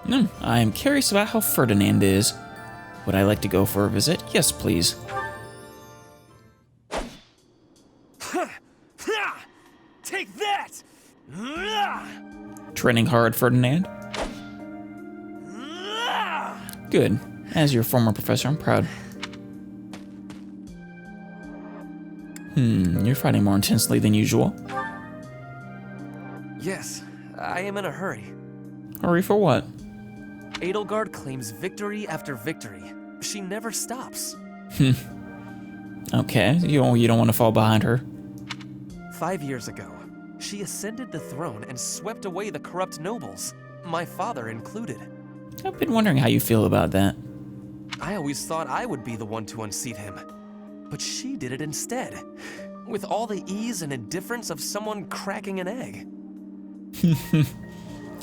I am curious about how Ferdinand is. Would I like to go for a visit? Yes, please. Take that! Training hard, Ferdinand? Good. As your former professor, I'm proud. You're fighting more intensely than usual. Yes, I am in a hurry. Hurry for what? Edelgard claims victory after victory. She never stops. Okay, you don't want to fall behind her. 5 years ago, she ascended the throne and swept away the corrupt nobles, my father included. I've been wondering how you feel about that. I always thought I would be the one to unseat him. But she did it instead, with all the ease and indifference of someone cracking an egg.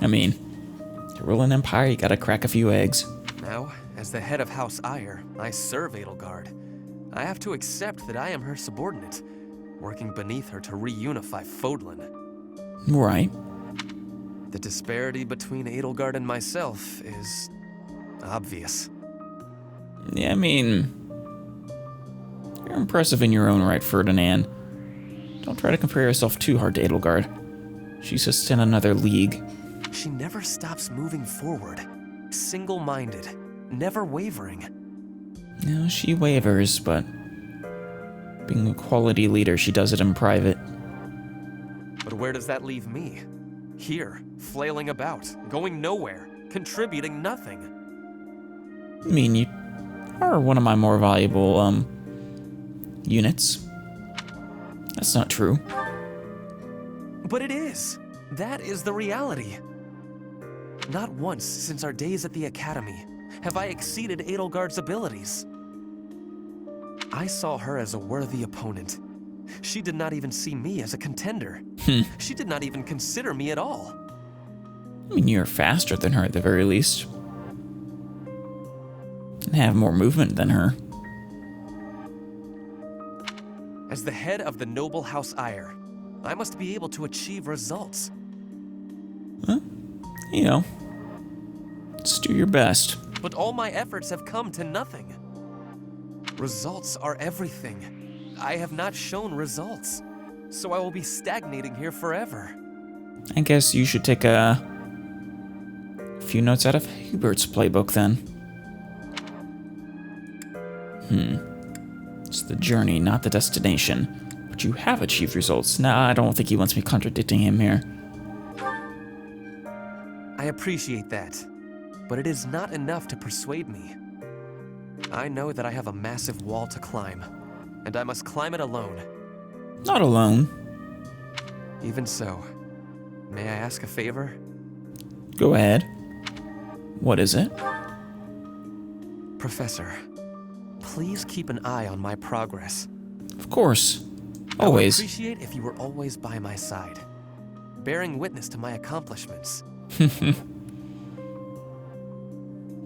I mean, to rule an empire, you gotta crack a few eggs. Now, as the head of House Ire, I serve Edelgard. I have to accept that I am her subordinate, working beneath her to reunify Fodlan. Right. The disparity between Edelgard and myself is obvious. Yeah, I mean, you're impressive in your own right, Ferdinand. Don't try to compare yourself too hard to Edelgard. She's just in another league. She never stops moving forward, single-minded, never wavering. No, she wavers, but being a quality leader, she does it in private. But where does that leave me? Here, flailing about, going nowhere, contributing nothing. I mean, you are one of my more valuable, units. That's not true. But it is. That is the reality. Not once since our days at the Academy have I exceeded Edelgard's abilities. I saw her as a worthy opponent. She did not even see me as a contender. She did not even consider me at all. I mean, you're faster than her at the very least. And have more movement than her. As the head of the noble House Ire, I must be able to achieve results. Huh? You know, just do your best. But all my efforts have come to nothing. Results are everything. I have not shown results, so I will be stagnating here forever. I guess you should take a few notes out of Hubert's playbook then. It's the journey, not the destination. But you have achieved results. Nah, I don't think he wants me contradicting him here. I appreciate that, but it is not enough to persuade me. I know that I have a massive wall to climb, and I must climb it alone. Not alone. Even so, may I ask a favor? Go ahead. What is it? Professor, please keep an eye on my progress. Of course. I would Always. appreciate if you were always by my side, bearing witness to my accomplishments.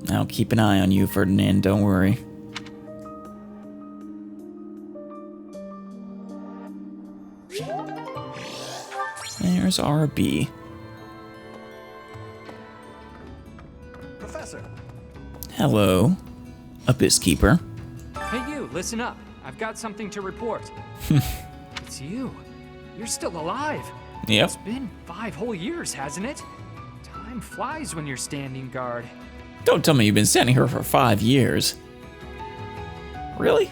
I'll keep an eye on you, Ferdinand, don't worry. There's RB. Professor! Hello, Abyss Keeper. Hey you, listen up. I've got something to report. It's you. You're still alive. Yep. It's been 5 whole years, hasn't it? Time flies when you're standing guard. Don't tell me you've been standing here for 5 years. Really?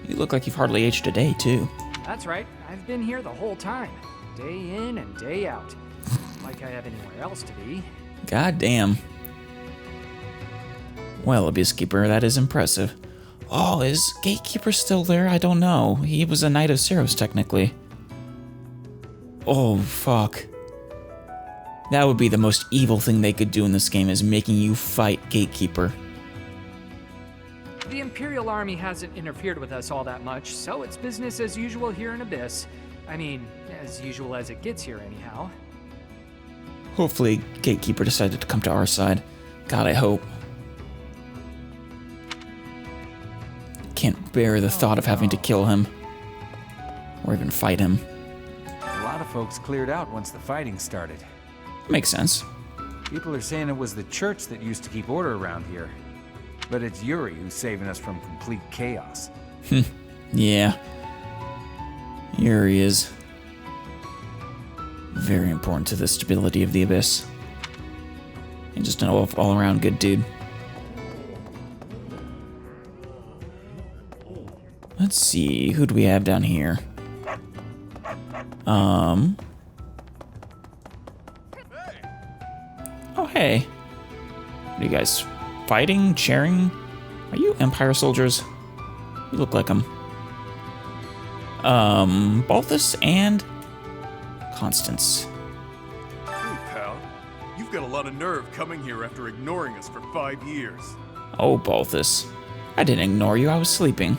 You look like you've hardly aged a day, too. That's right. I've been here the whole time. Day in and day out. Like I have anywhere else to be. God damn. Well, Abyss Keeper, that is impressive. Oh, is Gatekeeper still there? I don't know. He was a Knight of Ceros, technically. Oh, fuck. That would be the most evil thing they could do in this game, is making you fight Gatekeeper. The Imperial Army hasn't interfered with us all that much, so it's business as usual here in Abyss. I mean, as usual as it gets here anyhow. Hopefully, Gatekeeper decided to come to our side. God, I hope. Can't bear the thought of having to kill him. Or even fight him. A lot of folks cleared out once the fighting started. Makes sense. People are saying it was the church that used to keep order around here. But it's Yuri who's saving us from complete chaos. Yeah. Yuri is very important to the stability of the Abyss. And just an all-around good dude. Let's see, who do we have down here? Oh, hey. Are you guys fighting, cheering? Are you Empire soldiers? You look like them. Balthus and Constance. Hey, pal. You've got a lot of nerve coming here after ignoring us for 5 years. Oh, Balthus. I didn't ignore you, I was sleeping.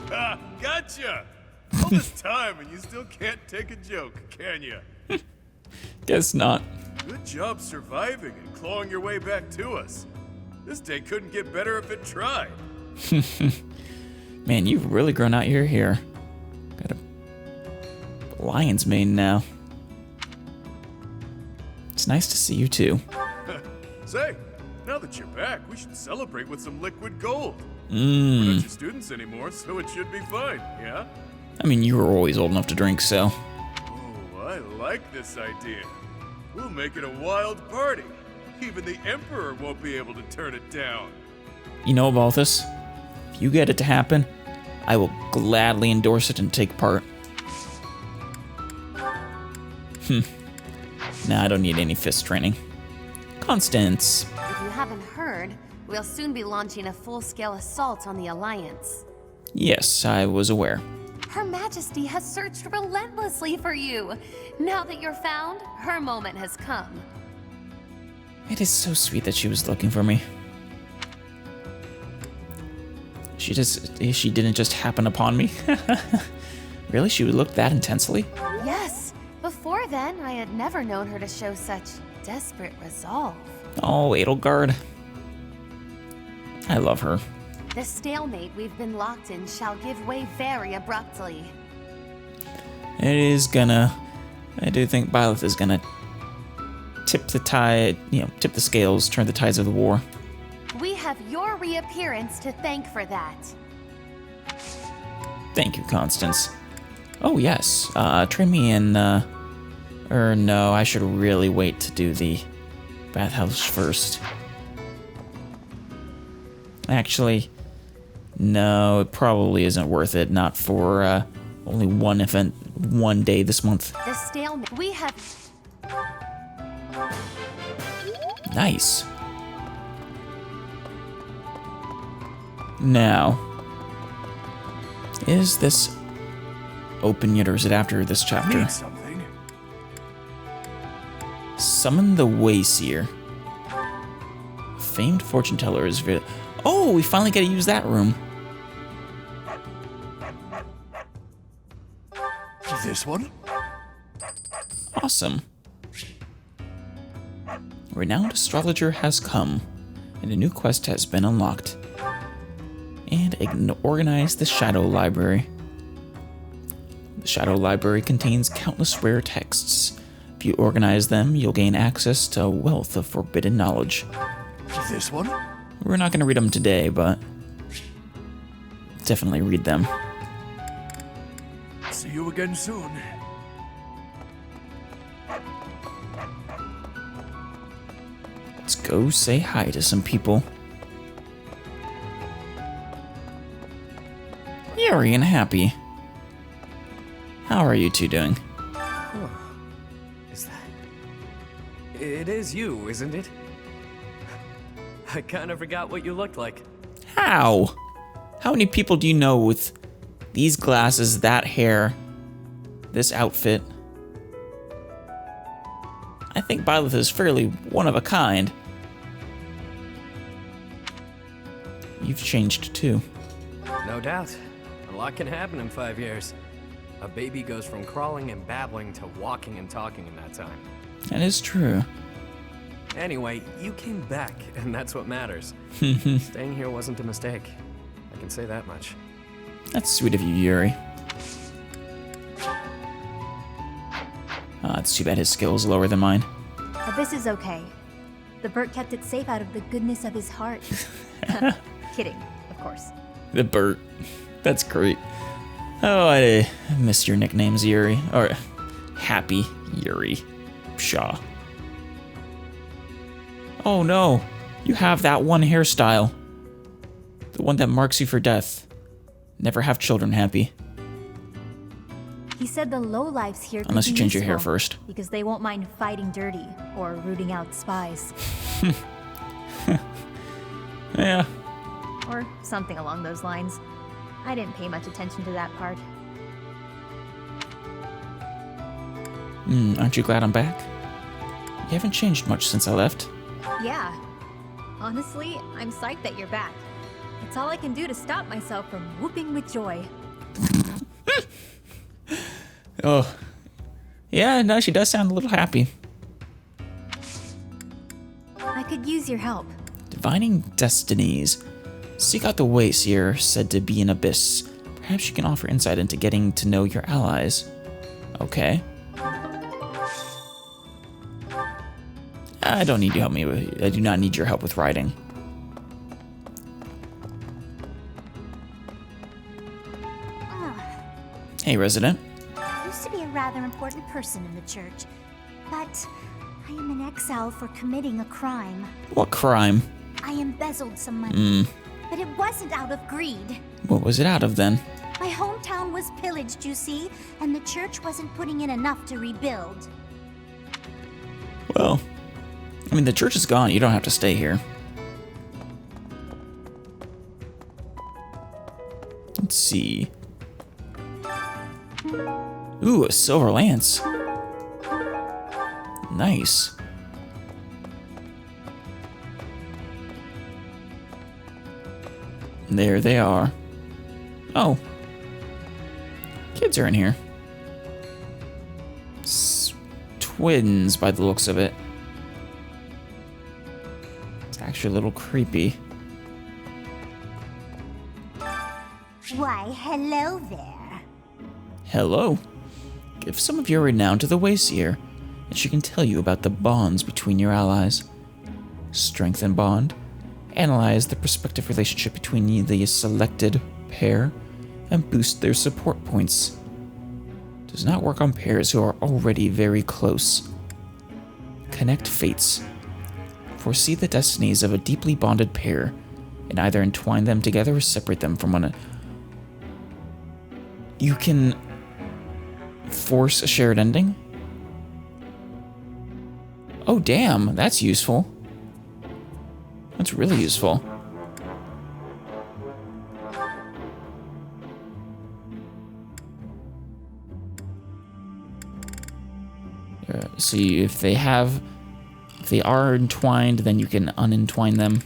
Ha! Gotcha! All this time and you still can't take a joke, can you? Guess not. Good job surviving and clawing your way back to us. This day couldn't get better if it tried. Man, you've really grown out your hair. Got a lion's mane now. It's nice to see you too. Say, now that you're back, we should celebrate with some liquid gold. We're not your students anymore, so it should be fine, yeah? I mean, you were always old enough to drink, so. Oh, I like this idea. We'll make it a wild party. Even the Emperor won't be able to turn it down. You know, Balthus, if you get it to happen, I will gladly endorse it and take part. Nah, I don't need any fist training. Constance. If you haven't heard, we'll soon be launching a full-scale assault on the Alliance. Yes, I was aware. Her Majesty has searched relentlessly for you. Now that you're found, her moment has come. It is so sweet that she was looking for me. She didn't just happen upon me. Really? She would look that intensely? Yes. Before then, I had never known her to show such desperate resolve. Oh, Edelgard. I love her. The stalemate we've been locked in shall give way very abruptly. It is gonna... I do think Byleth is gonna tip the tide, tip the scales, turn the tides of the war. We have your reappearance to thank for that. Thank you, Constance. Oh, yes. Train me in, no, I should really wait to do the bathhouse first. Actually, no, it probably isn't worth it. Not for, only one event, one day this month. The stalemate we have... Nice. Now, is this open yet, or is it after this chapter? Need something? Summon the Wayseer. Famed fortune teller is... Oh, we finally get to use that room. This one? Awesome. Renowned astrologer has come, and a new quest has been unlocked. And organize the Shadow Library. The Shadow Library contains countless rare texts. If you organize them, you'll gain access to a wealth of forbidden knowledge. This one? We're not going to read them today, but definitely read them. See you again soon. Let's go say hi to some people. Yuri and Happy. How are you two doing? Is that... It is you, isn't it? I kind of forgot what you looked like. How? How many people do you know with these glasses, that hair, this outfit? I think Byleth is fairly one of a kind. You've changed too. No doubt. A lot can happen in 5 years. A baby goes from crawling and babbling to walking and talking in that time. That is true. Anyway, you came back, and that's what matters. Staying here wasn't a mistake. I can say that much. That's sweet of you, Yuri. It's too bad his skill is lower than mine. The Abyss is okay. The Burt kept it safe out of the goodness of his heart. Kidding, of course. The Burt. That's great. Oh, I miss your nicknames, Yuri. Or Happy Yuri Shaw. Oh no, you have that one hairstyle. The one that marks you for death. Never have children, Happy. He said the lowlifes here Unless could you be change your hair useful, first. because they won't mind fighting dirty or rooting out spies. Yeah. Or something along those lines. I didn't pay much attention to that part. Aren't you glad I'm back? You haven't changed much since I left. Yeah. Honestly, I'm psyched that you're back. It's all I can do to stop myself from whooping with joy. Oh. Yeah, no, she does sound a little happy. I could use your help. Divining destinies. Seek out the Wayseer, said to be an abyss. Perhaps you can offer insight into getting to know your allies. Okay. I don't need you to help me with, I do not need your help with writing. Hey, resident. I used to be a rather important person in the church, but I am in exile for committing a crime. What crime? I embezzled some money, but it wasn't out of greed. What was it out of then? My hometown was pillaged, you see, and the church wasn't putting in enough to rebuild. Well, I mean, the church is gone. You don't have to stay here. Let's see. Ooh, a silver lance. Nice. There they are. Oh. Kids are in here. Twins, by the looks of it. It's actually a little creepy. Why, hello there. Hello. Give some of your renown to the Wayseer, and she can tell you about the bonds between your allies. Strengthen bond. Analyze the prospective relationship between the selected pair, and boost their support points. Does not work on pairs who are already very close. Connect fates. Foresee the destinies of a deeply bonded pair, and either entwine them together or separate them from one another. You can force a shared ending? Oh damn, that's useful. That's really useful. See, if they are entwined, then you can unentwine them.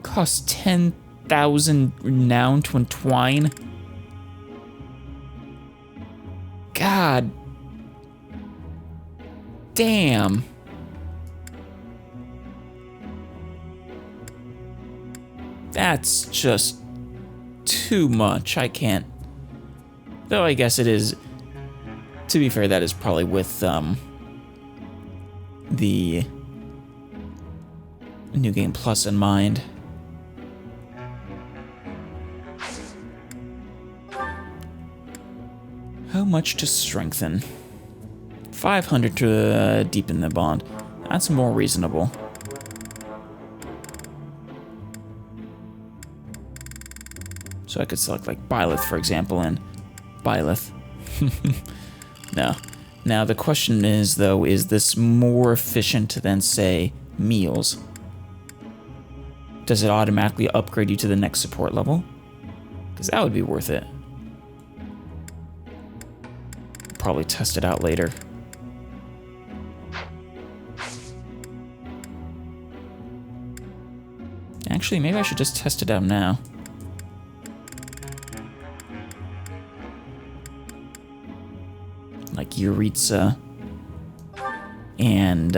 Costs 10,000 renown to entwine. God. Damn. That's just too much. I can't. Though I guess it is. To be fair, that is probably with the New Game Plus in mind. How much to strengthen? 500 to deepen the bond. That's more reasonable. So I could select like Byleth, for example, and Byleth. No. Now the question is, though, is this more efficient than, say, meals? Does it automatically upgrade you to the next support level? Because that would be worth it. Probably test it out later. Actually, maybe I should just test it out now. Like Jeritza and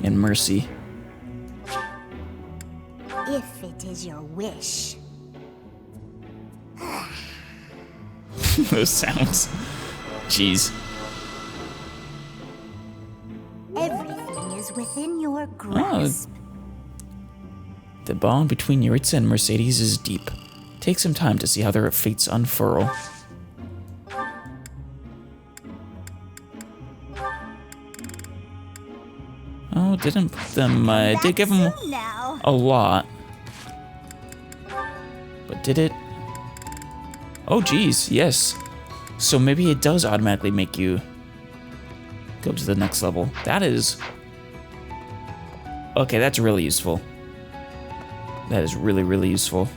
Mercy. If it is your wish. Those sounds. Jeez. within your grasp. The bond between Jeritza and Mercedes is deep. Take some time to see how their fates unfurl. Oh, didn't put them, it did give them a lot. But did it? Oh, geez, yes. So maybe it does automatically make you go to the next level. That is... Okay, that's really useful. That is really, really useful.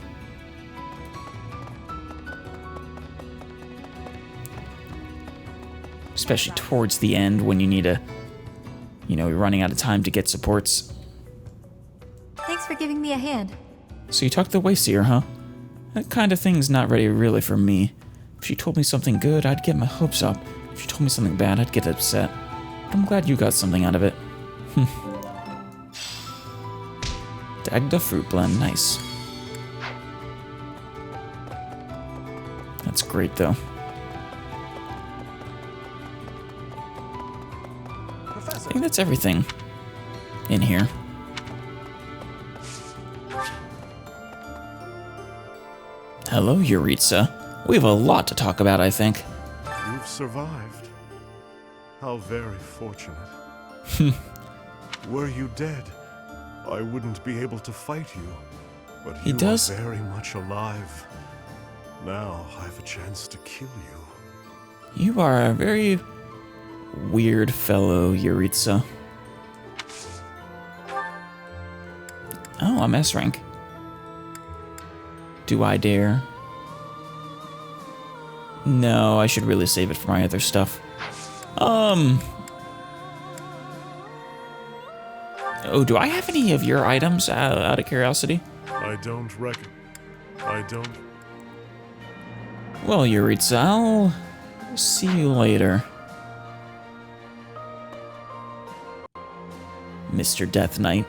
Especially towards the end when you need a... You know, you're running out of time to get supports. Thanks for giving me a hand. So you talked to the Wayseer, huh? That kind of thing's not ready really for me. If she told me something good, I'd get my hopes up. If she told me something bad, I'd get upset. But I'm glad you got something out of it. Dagda fruit blend, nice. That's great though. I think that's everything in here. Hello, Jeritza. We have a lot to talk about, I think. You've survived. How very fortunate. Were you dead, I wouldn't be able to fight you. But you are very much alive. Now I have a chance to kill you. You are a very weird fellow, Jeritza. Oh, I'm S rank. Do I dare? No, I should really save it for my other stuff. Oh, do I have any of your items out of curiosity? I don't reckon. I don't. Well, Jeritza, I'll see you later. Mr. Death Knight.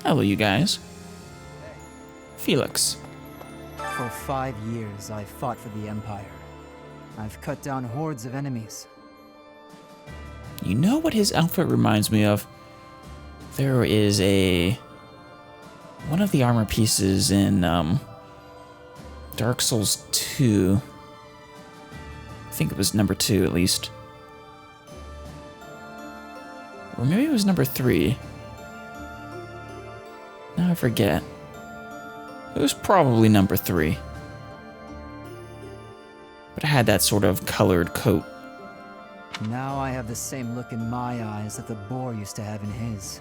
Hello, you guys. Felix. For 5 years, I've fought for the Empire. I've cut down hordes of enemies. You know what his outfit reminds me of? There is one of the armor pieces in Dark Souls 2. I think it was number 2 at least. Or maybe it was number 3. Now I forget. It was probably number 3. But it had that sort of colored coat. Now I have the same look in my eyes that the boar used to have in his.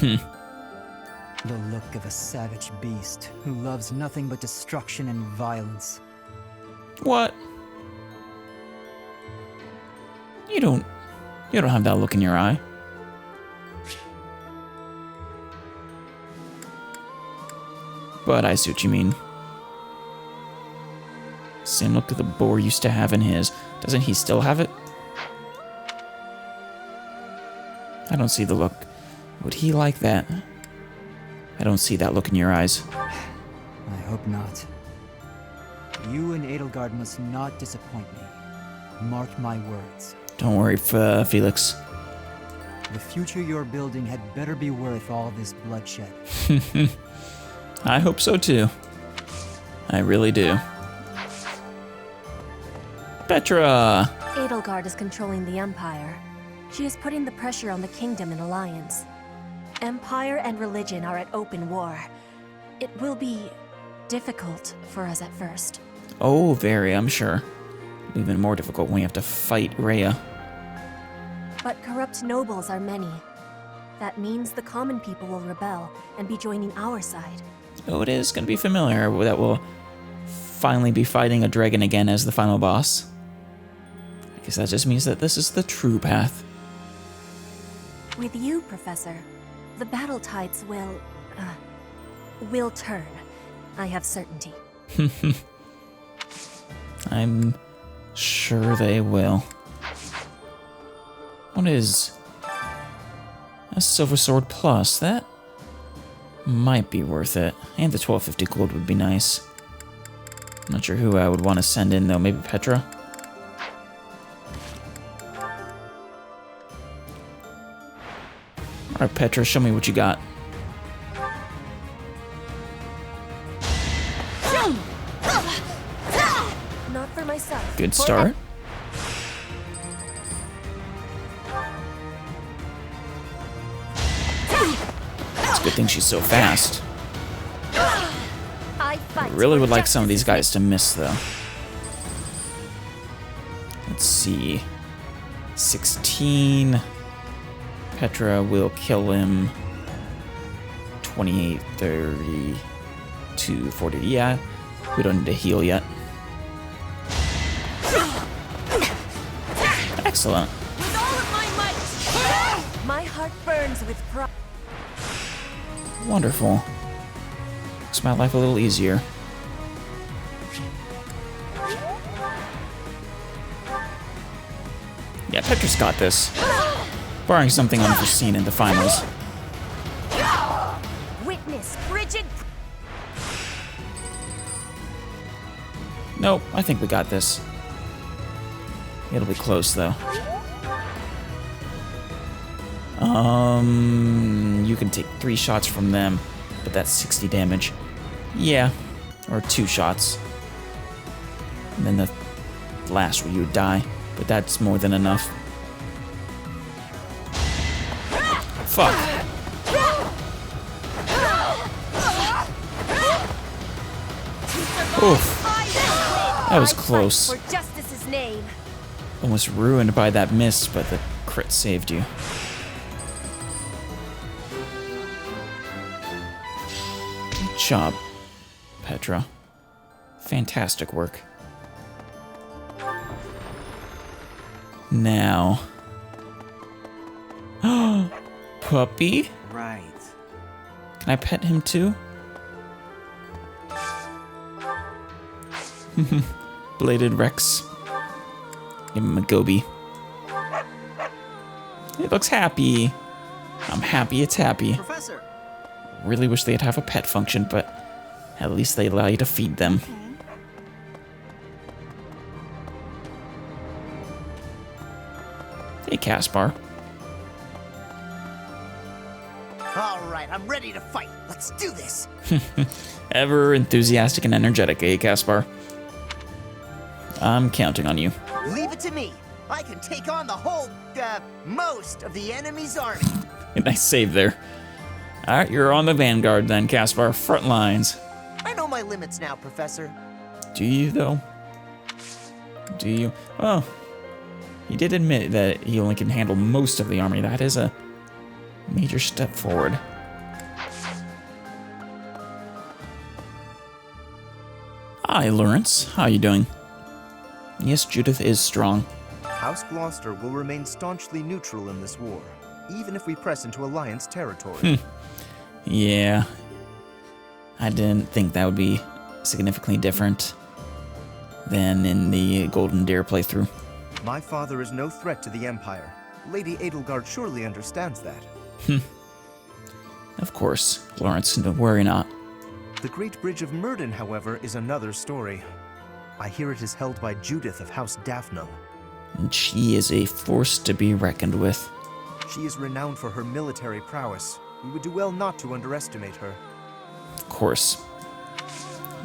The look of a savage beast who loves nothing but destruction and violence. What? You don't have that look in your eye. But I see what you mean. Same look that the boar used to have in his. Doesn't he still have it? I don't see the look. Would he like that? I don't see that look in your eyes. I hope not. You and Edelgard must not disappoint me. Mark my words. Don't worry, Felix. The future you're building had better be worth all this bloodshed. I hope so too. I really do. Petra! Edelgard is controlling the Empire. She is putting the pressure on the Kingdom in alliance. Empire and religion are at open war. It will be difficult for us at first. Oh, very, I'm sure. Even more difficult when we have to fight Rhea. But corrupt nobles are many. That means the common people will rebel and be joining our side. Oh, it is going to be familiar that we'll finally be fighting a dragon again as the final boss. I guess that just means that this is the true path. With you, Professor, the battle tides will turn. I have certainty. I'm sure they will. What is a Silver Sword Plus? That might be worth it. And the 1250 gold would be nice. I'm not sure who I would want to send in, though. Maybe Petra? Alright, Petra, show me what you got. Not for myself. Good start. It's a good thing she's so fast. I really would like some of these guys to miss, though. Let's see. 16. Petra will kill him. 28, 30, 2, 40. Yeah, we don't need to heal yet. Excellent. With all of my might, my heart burns with pride. Wonderful. Makes my life a little easier. Yeah, Petra's got this. Barring something unforeseen in the finals. Witness frigid. Nope, I think we got this. It'll be close, though. You can take 3 shots from them, but that's 60 damage. Yeah, or 2 shots. And then the last one you would die, but that's more than enough. Fuck. Oof. That was close. For justice's name. Almost ruined by that miss, but the crit saved you. Good job, Petra. Fantastic work. Now. Puppy? Right. Can I pet him too? Bladed Rex. Give him a goby. It looks happy. I'm happy it's happy. Professor. Really wish they'd have a pet function, but at least they allow you to feed them. Hey, Caspar. All right, I'm ready to fight. Let's do this. Ever enthusiastic and energetic, eh, Caspar? I'm counting on you. Leave it to me. I can take on the whole, most of the enemy's army. Nice save there. Alright, you're on the vanguard then, Caspar. Front lines. I know my limits now, Professor. Do you, though? Do you? Oh. He did admit that he only can handle most of the army. That is a major step forward. Hi, Lawrence. How are you doing? Yes, Judith is strong. House Gloucester will remain staunchly neutral in this war, even if we press into Alliance territory. Yeah. I didn't think that would be significantly different than in the Golden Deer playthrough. My father is no threat to the Empire. Lady Edelgard surely understands that. Of course, Lawrence, don't worry not. The Great Bridge of Myrden, however, is another story. I hear it is held by Judith of House Daphno. And she is a force to be reckoned with. She is renowned for her military prowess. We would do well not to underestimate her. Of course.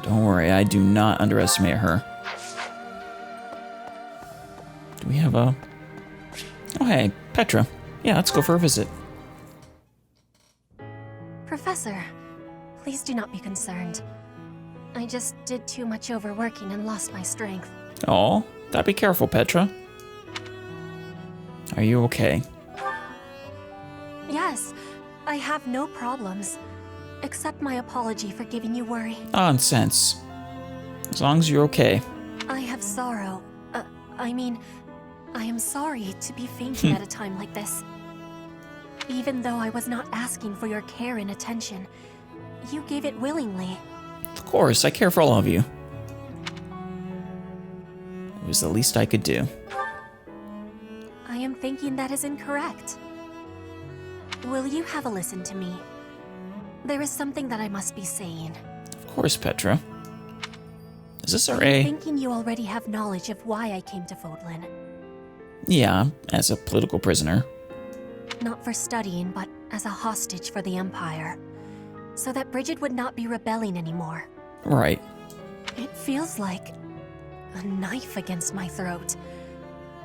Don't worry, I do not underestimate her. Do we have a... Oh, hey, Petra. Yeah, let's go for a visit. Professor, please do not be concerned. I just did too much overworking and lost my strength. Oh, gotta be careful, Petra. Are you okay? Yes, I have no problems. Accept my apology for giving you worry. Nonsense. As long as you're okay. I have sorrow. I am sorry to be fainting at a time like this. Even though I was not asking for your care and attention, you gave it willingly. Of course, I care for all of you. It was the least I could do. I am thinking that is incorrect. Will you have a listen to me? There is something that I must be saying. Of course, Petra. Is this our I'm A? thinking you already have knowledge of why I came to Fodlan. Yeah, as a political prisoner. Not for studying, but as a hostage for the Empire. So that Bridget would not be rebelling anymore. Right. It feels like a knife against my throat.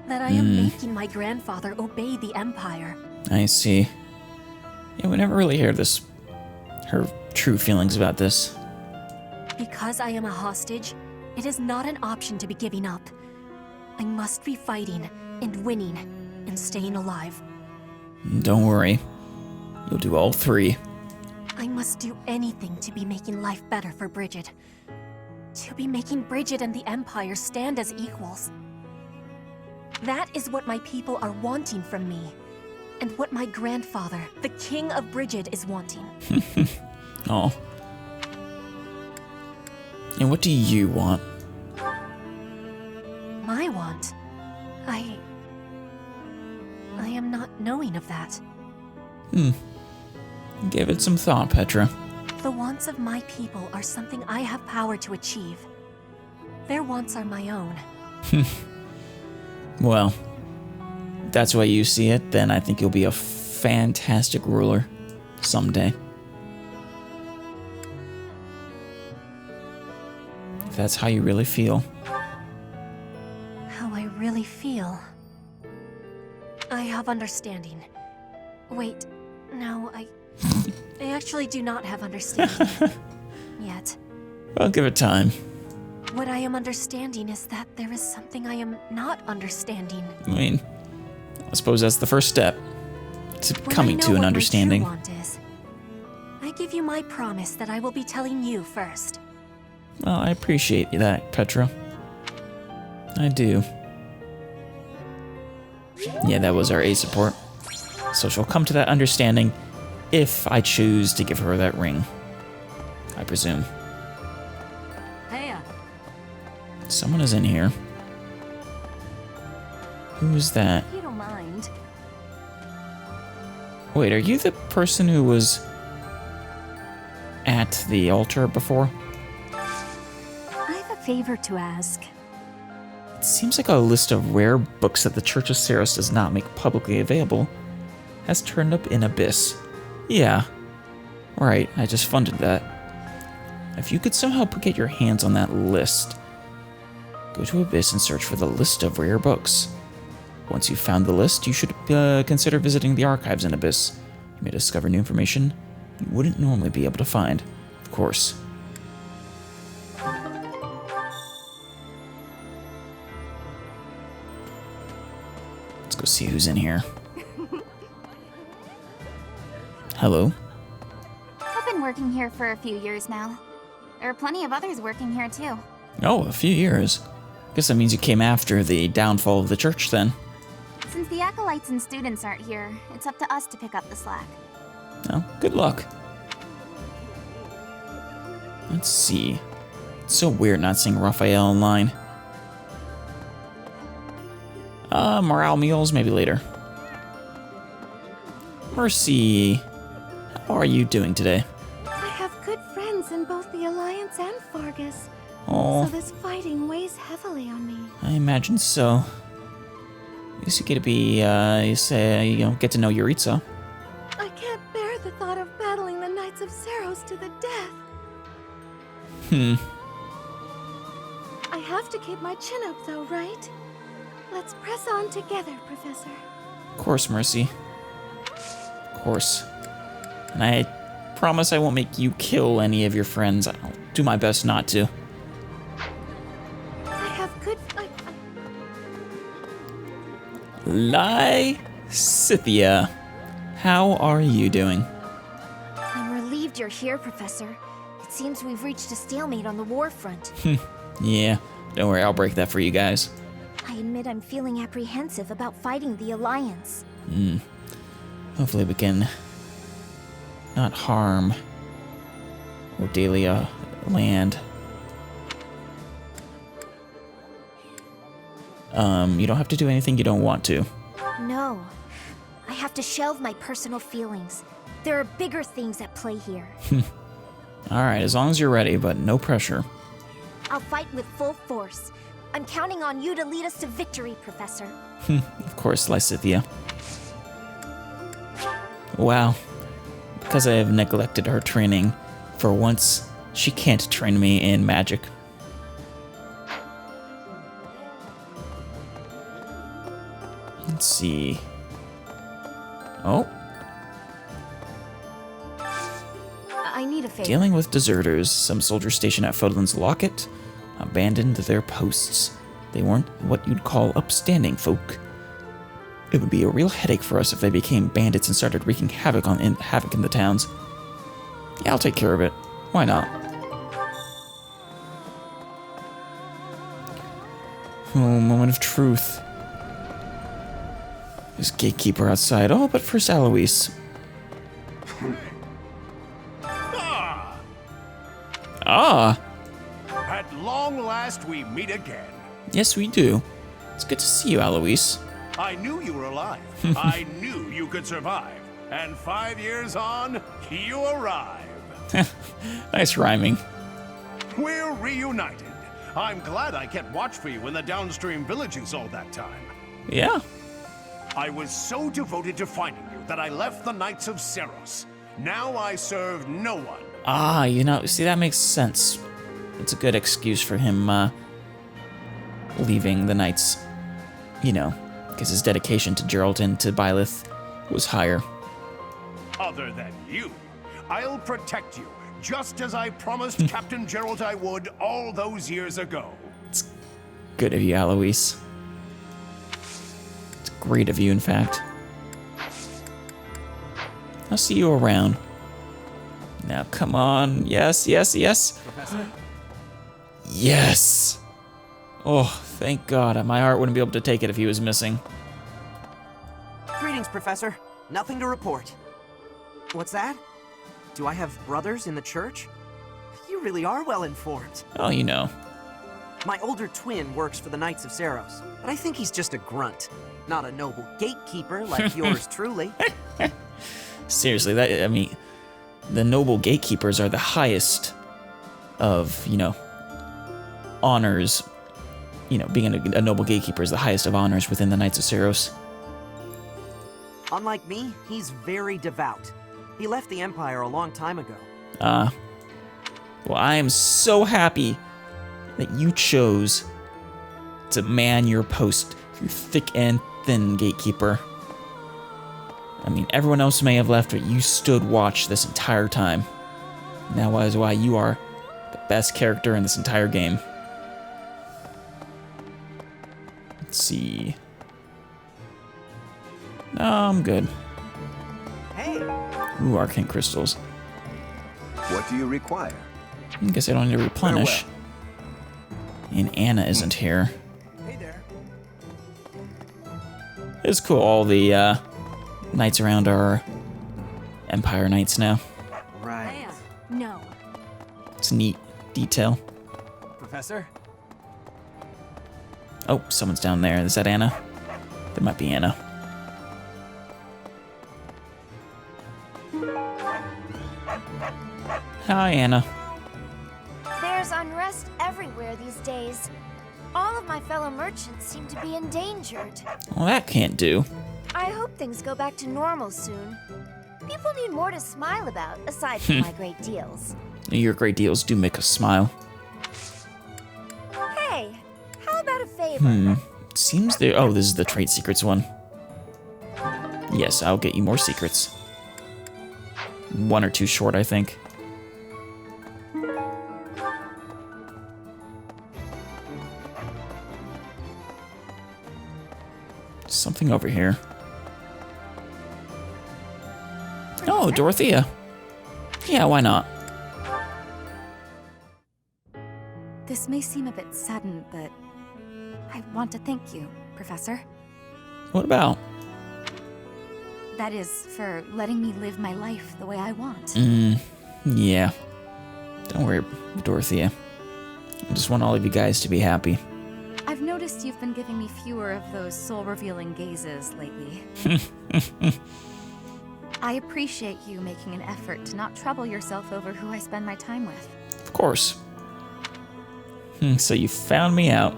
That I am making my grandfather obey the Empire. I see. Yeah, we never really hear her true feelings about this. Because I am a hostage, it is not an option to be giving up. I must be fighting and winning and staying alive. Don't worry. You'll do all three. I must do anything to be making life better for Bridget. To be making Bridget and the Empire stand as equals. That is what my people are wanting from me. And what my grandfather, the King of Bridget, is wanting. Oh. And what do you want? My want? I am not knowing of that. Give it some thought, Petra. The wants of my people are something I have power to achieve. Their wants are my own. Well, if that's the way you see it, then I think you'll be a fantastic ruler someday. If that's how you really feel. How I really feel. I have understanding. Wait, no, I actually do not have understanding. Yet. I'll give it time. What I am understanding is that there is something I am not understanding. I mean, I suppose that's the first step to coming to an understanding. What my true want is, I give you my promise that I will be telling you first. Well, I appreciate that, Petra. I do. Yeah, that was our A support. So she'll come to that understanding if I choose to give her that ring. I presume. Hey. Someone is in here. Who's that? If you don't mind. Wait, are you the person who was at the altar before? I have a favor to ask. It seems like a list of rare books that the Church of Ceros does not make publicly available has turned up in Abyss. Yeah. Right, I just funded that. If you could somehow get your hands on that list, go to Abyss and search for the list of rare books. Once you've found the list, you should consider visiting the archives in Abyss. You may discover new information you wouldn't normally be able to find, of course. Let's go see who's in here. Hello? I've been working here for a few years now. There are plenty of others working here too. Oh, a few years. Guess that means you came after the downfall of the church then. Since the acolytes and students aren't here, it's up to us to pick up the slack. Well, good luck. Let's see. It's so weird not seeing Raphael online. Morale meals, maybe later. Mercy, how are you doing today? I have good friends in both the Alliance and Fargus. Oh, So this fighting weighs heavily on me. I imagine so. At least you get to be, get to know Jeritza. I can't bear the thought of battling the Knights of Ceros to the death. I have to keep my chin up though, right? Let's press on together, Professor. Of course, Mercy. Of course. And I promise I won't make you kill any of your friends. I'll do my best not to. I have good... Lysithia, how are you doing? I'm relieved you're here, Professor. It seems we've reached a stalemate on the war front. Yeah, don't worry, I'll break that for you guys. I admit I'm feeling apprehensive about fighting the Alliance. Hopefully we can not harm Ordelia land. You don't have to do anything you don't want to. No. I have to shelve my personal feelings. There are bigger things at play here. Alright, as long as you're ready, but no pressure. I'll fight with full force. I'm counting on you to lead us to victory, Professor. Of course, Lysithia. Wow. Because I have neglected her training, for once, she can't train me in magic. Let's see. Oh. I need a favor. Dealing with deserters, some soldiers stationed at Fodlan's Locket abandoned their posts. They weren't what you'd call upstanding folk. It would be a real headache for us if they became bandits and started wreaking havoc in the towns. Yeah, I'll take care of it. Why not? Oh, moment of truth. There's gatekeeper outside. Oh, but first Alois. Ah! At long last, we meet again. Yes, we do. It's good to see you, Alois. I knew you were alive. I knew you could survive. And 5 years on, you arrive. Nice rhyming. We're reunited. I'm glad I kept watch for you in the downstream villages all that time. Yeah. I was so devoted to finding you that I left the Knights of Seros. Now I serve no one. Ah, you know, see, that makes sense. It's a good excuse for him, leaving the Knights, you know, because his dedication to Geraldton, to Byleth, was higher. Other than you, I'll protect you, just as I promised Captain Gerald I would all those years ago. It's good of you, Alois. It's great of you, in fact. I'll see you around. Now, come on. Yes, yes, yes. Professor? Yes! Oh, thank God. My heart wouldn't be able to take it if he was missing. Greetings, Professor. Nothing to report. What's that? Do I have brothers in the church? You really are well informed. Oh, you know. My older twin works for the Knights of Seros, but I think he's just a grunt, not a noble gatekeeper like yours truly. Seriously, I mean, the noble gatekeepers are the highest of, you know, honors. You know, being a noble gatekeeper is the highest of honors within the Knights of Seros. Unlike me, he's very devout. He left the Empire a long time ago. Well, I am so happy that you chose to man your post, you thick and thin gatekeeper. I mean, everyone else may have left, but you stood watch this entire time. And that was why you are the best character in this entire game. Let's see. No, I'm good. Hey. Ooh, arcane crystals. What do you require? I guess I don't need to replenish. And Anna isn't here. Hey there. It's cool. All the knights around are Empire Knights now. Right. No. It's a neat detail. Professor? Oh, someone's down there. Is that Anna? That might be Anna. Hi, Anna. There's unrest everywhere these days. All of my fellow merchants seem to be endangered. Well, that can't do. I hope things go back to normal soon. People need more to smile about, aside from my great deals. Your great deals do make us smile. Hey, how about a favor? Seems there. Oh, this is the trade secrets one. Yes, I'll get you more secrets. 1 or 2 short, I think. Something over here. Oh, Dorothea. Yeah, why not? This may seem a bit sudden, but I want to thank you, Professor. What about? That is, for letting me live my life the way I want. Yeah. Don't worry, Dorothea. I just want all of you guys to be happy. I've noticed you've been giving me fewer of those soul-revealing gazes lately. I appreciate you making an effort to not trouble yourself over who I spend my time with. Of course. So you found me out.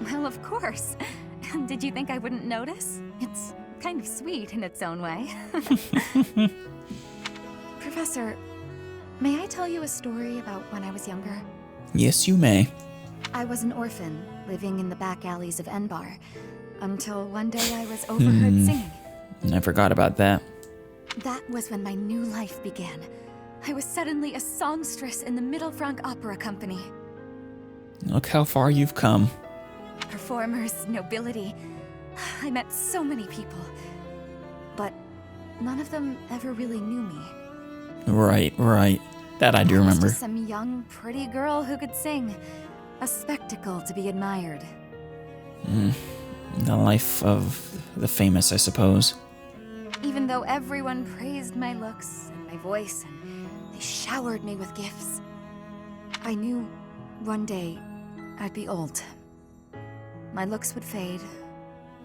Well, of course. Did you think I wouldn't notice? It's kind of sweet in its own way. Professor, may I tell you a story about when I was younger? Yes, you may. I was an orphan, living in the back alleys of Enbar, until one day I was overheard singing. I forgot about that. That was when my new life began. I was suddenly a songstress in the Mittelfranc Opera Company. Look how far you've come. Performers, nobility. I met so many people. But none of them ever really knew me. Right. That I do remember. I was just some young, pretty girl who could sing. A spectacle to be admired. The life of the famous, I suppose. Even though everyone praised my looks and my voice, and they showered me with gifts, I knew one day I'd be old. My looks would fade,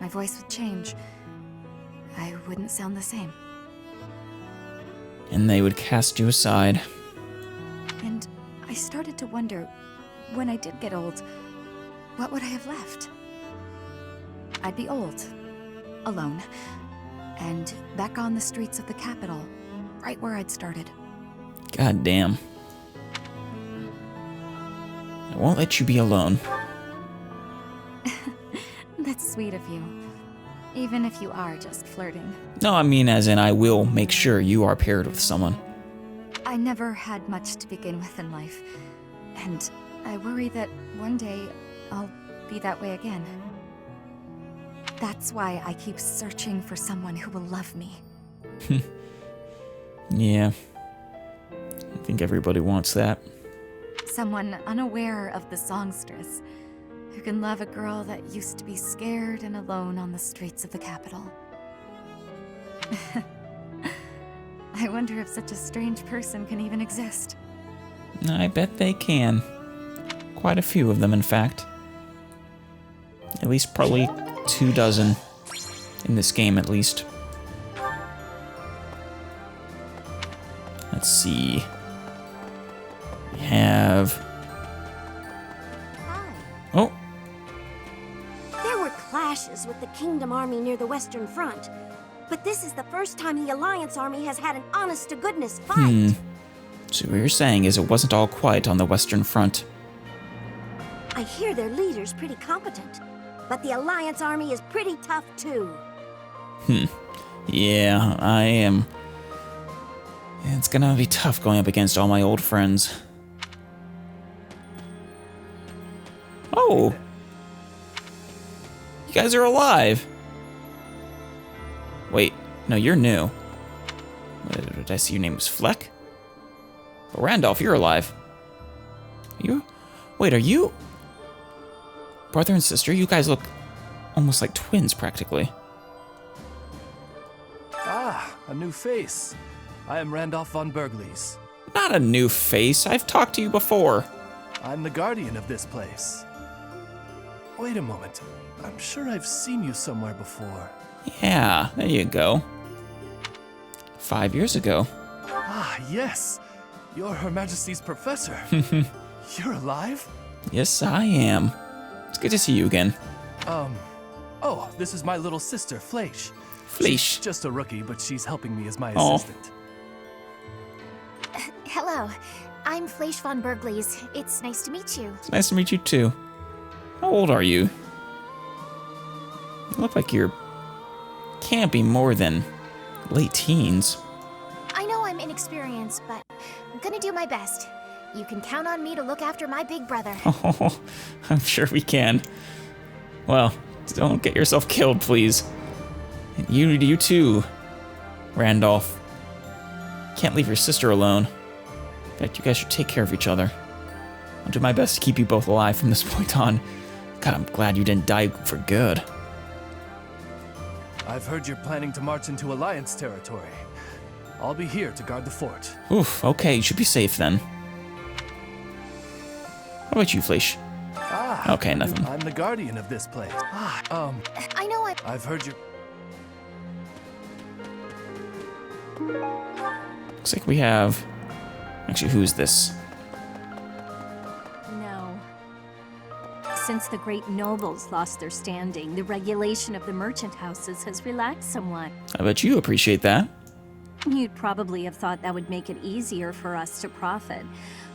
my voice would change. I wouldn't sound the same. And they would cast you aside. And I started to wonder, when I did get old, what would I have left? I'd be old, alone, and back on the streets of the capital, right where I'd started. God damn. I won't let you be alone. That's sweet of you, even if you are just flirting. No, I mean as in I will make sure you are paired with someone. I never had much to begin with in life, and I worry that one day I'll be that way again. That's why I keep searching for someone who will love me. Yeah. I think everybody wants that. Someone unaware of the songstress, who can love a girl that used to be scared and alone on the streets of the capital. I wonder if such a strange person can even exist. I bet they can. Quite a few of them, in fact. At least probably 24 in this game, at least. Let's see. We have... Oh! There were clashes with the Kingdom Army near the Western Front, but this is the first time the Alliance Army has had an honest-to-goodness fight. So what you're saying is it wasn't all quiet on the Western Front. I hear their leader's pretty competent, but the Alliance Army is pretty tough too. Yeah, I am. It's gonna be tough going up against all my old friends. Oh! You guys are alive! Wait, no, you're new. Did I see your name was Fleck? Oh, Randolph, you're alive. Wait, are you... brother and sister? You guys look almost like twins, practically. Ah, a new face. I am Randolph von Berglies. Not a new face. I've talked to you before. I'm the guardian of this place. Wait a moment. I'm sure I've seen you somewhere before. Yeah, there you go. 5 years ago. Ah, yes. You're Her Majesty's professor. You're alive? Yes, I am. It's good to see you again. Oh, this is my little sister, Fleisch. Fleisch. She's just a rookie, but she's helping me as my assistant. Hello, I'm Fleisch von Berglies. It's nice to meet you. It's nice to meet you too. How old are you? You look like you're... can't be more than late teens. I know I'm inexperienced, but I'm gonna do my best. You can count on me to look after my big brother. Oh, I'm sure we can. Well, don't get yourself killed, please. And you too, Randolph. Can't leave your sister alone. In fact, you guys should take care of each other. I'll do my best to keep you both alive from this point on. God, I'm glad you didn't die for good. I've heard you're planning to march into Alliance territory. I'll be here to guard the fort. Oof, okay, you should be safe then. What about you, Fleisch? Ah, okay, nothing. I'm the guardian of this place. I know I've heard you. Looks like we have... Actually, who is this? Since the great nobles lost their standing, the regulation of the merchant houses has relaxed somewhat. I bet you appreciate that. You'd probably have thought that would make it easier for us to profit,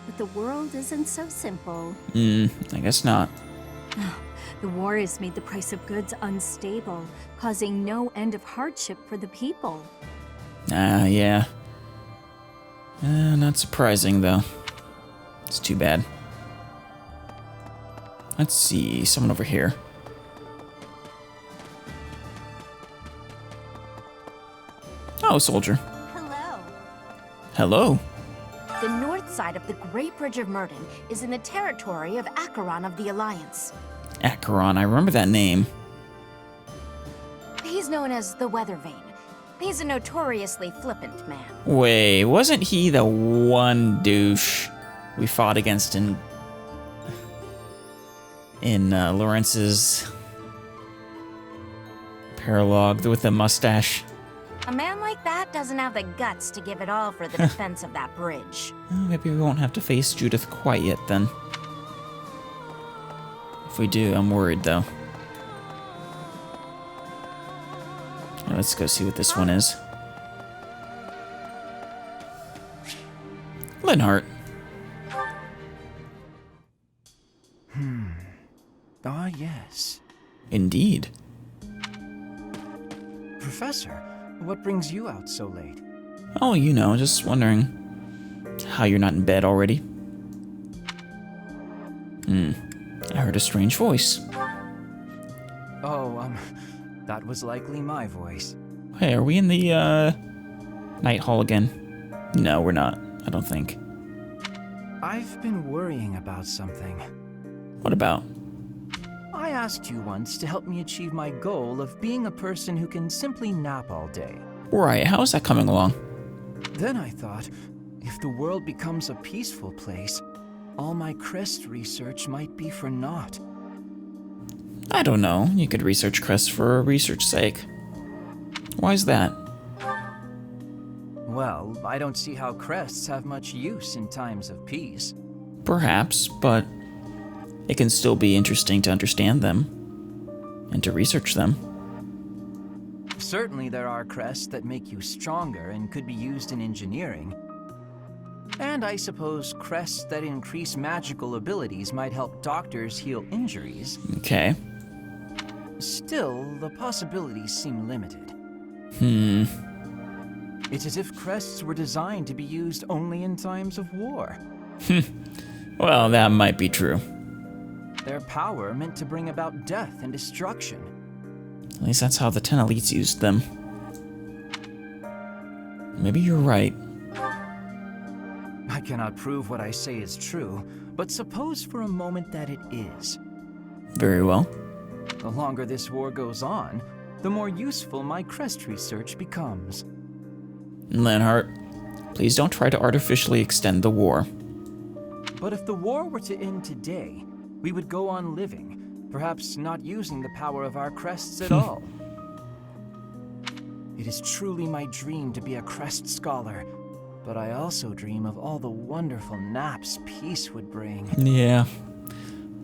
but the world isn't so simple. I guess not. The war has made the price of goods unstable, causing no end of hardship for the people. Yeah. Not surprising, though. It's too bad. Let's see, someone over here. Oh, soldier. Hello. Hello. The north side of the Great Bridge of Murden is in the territory of Acheron of the Alliance. Acheron, I remember that name. He's known as the Weather Vane. He's a notoriously flippant man. Wait, wasn't he the one douche we fought against in Lawrence's paralogue with the mustache? A man like that doesn't have the guts to give it all for the defense of that bridge. Well, maybe we won't have to face Judith quite yet, then. If we do, I'm worried, though. Now, let's go see what this one is. Linhart. Ah, yes. Indeed. Professor, what brings you out so late? Oh, you know, just wondering how you're not in bed already. I heard a strange voice. Oh, that was likely my voice. Hey, are we in the, night hall again? No, we're not. I don't think. I've been worrying about something. What about? I asked you once to help me achieve my goal of being a person who can simply nap all day. Right, how's that coming along? Then I thought, if the world becomes a peaceful place, all my crest research might be for naught. I don't know. You could research crests for research's sake. Why's that? Well, I don't see how crests have much use in times of peace. Perhaps, but it can still be interesting to understand them and to research them. Certainly there are crests that make you stronger and could be used in engineering. And I suppose crests that increase magical abilities might help doctors heal injuries. Okay. Still, the possibilities seem limited. It's as if crests were designed to be used only in times of war. Well, that might be true. Their power meant to bring about death and destruction. At least that's how the 10 elites used them. Maybe you're right. I cannot prove what I say is true, but suppose for a moment that it is. Very well. The longer this war goes on, the more useful my crest research becomes. Linhart, please don't try to artificially extend the war. But if the war were to end today, we would go on living, perhaps not using the power of our crests at all. It is truly my dream to be a crest scholar, but I also dream of all the wonderful naps peace would bring. Yeah.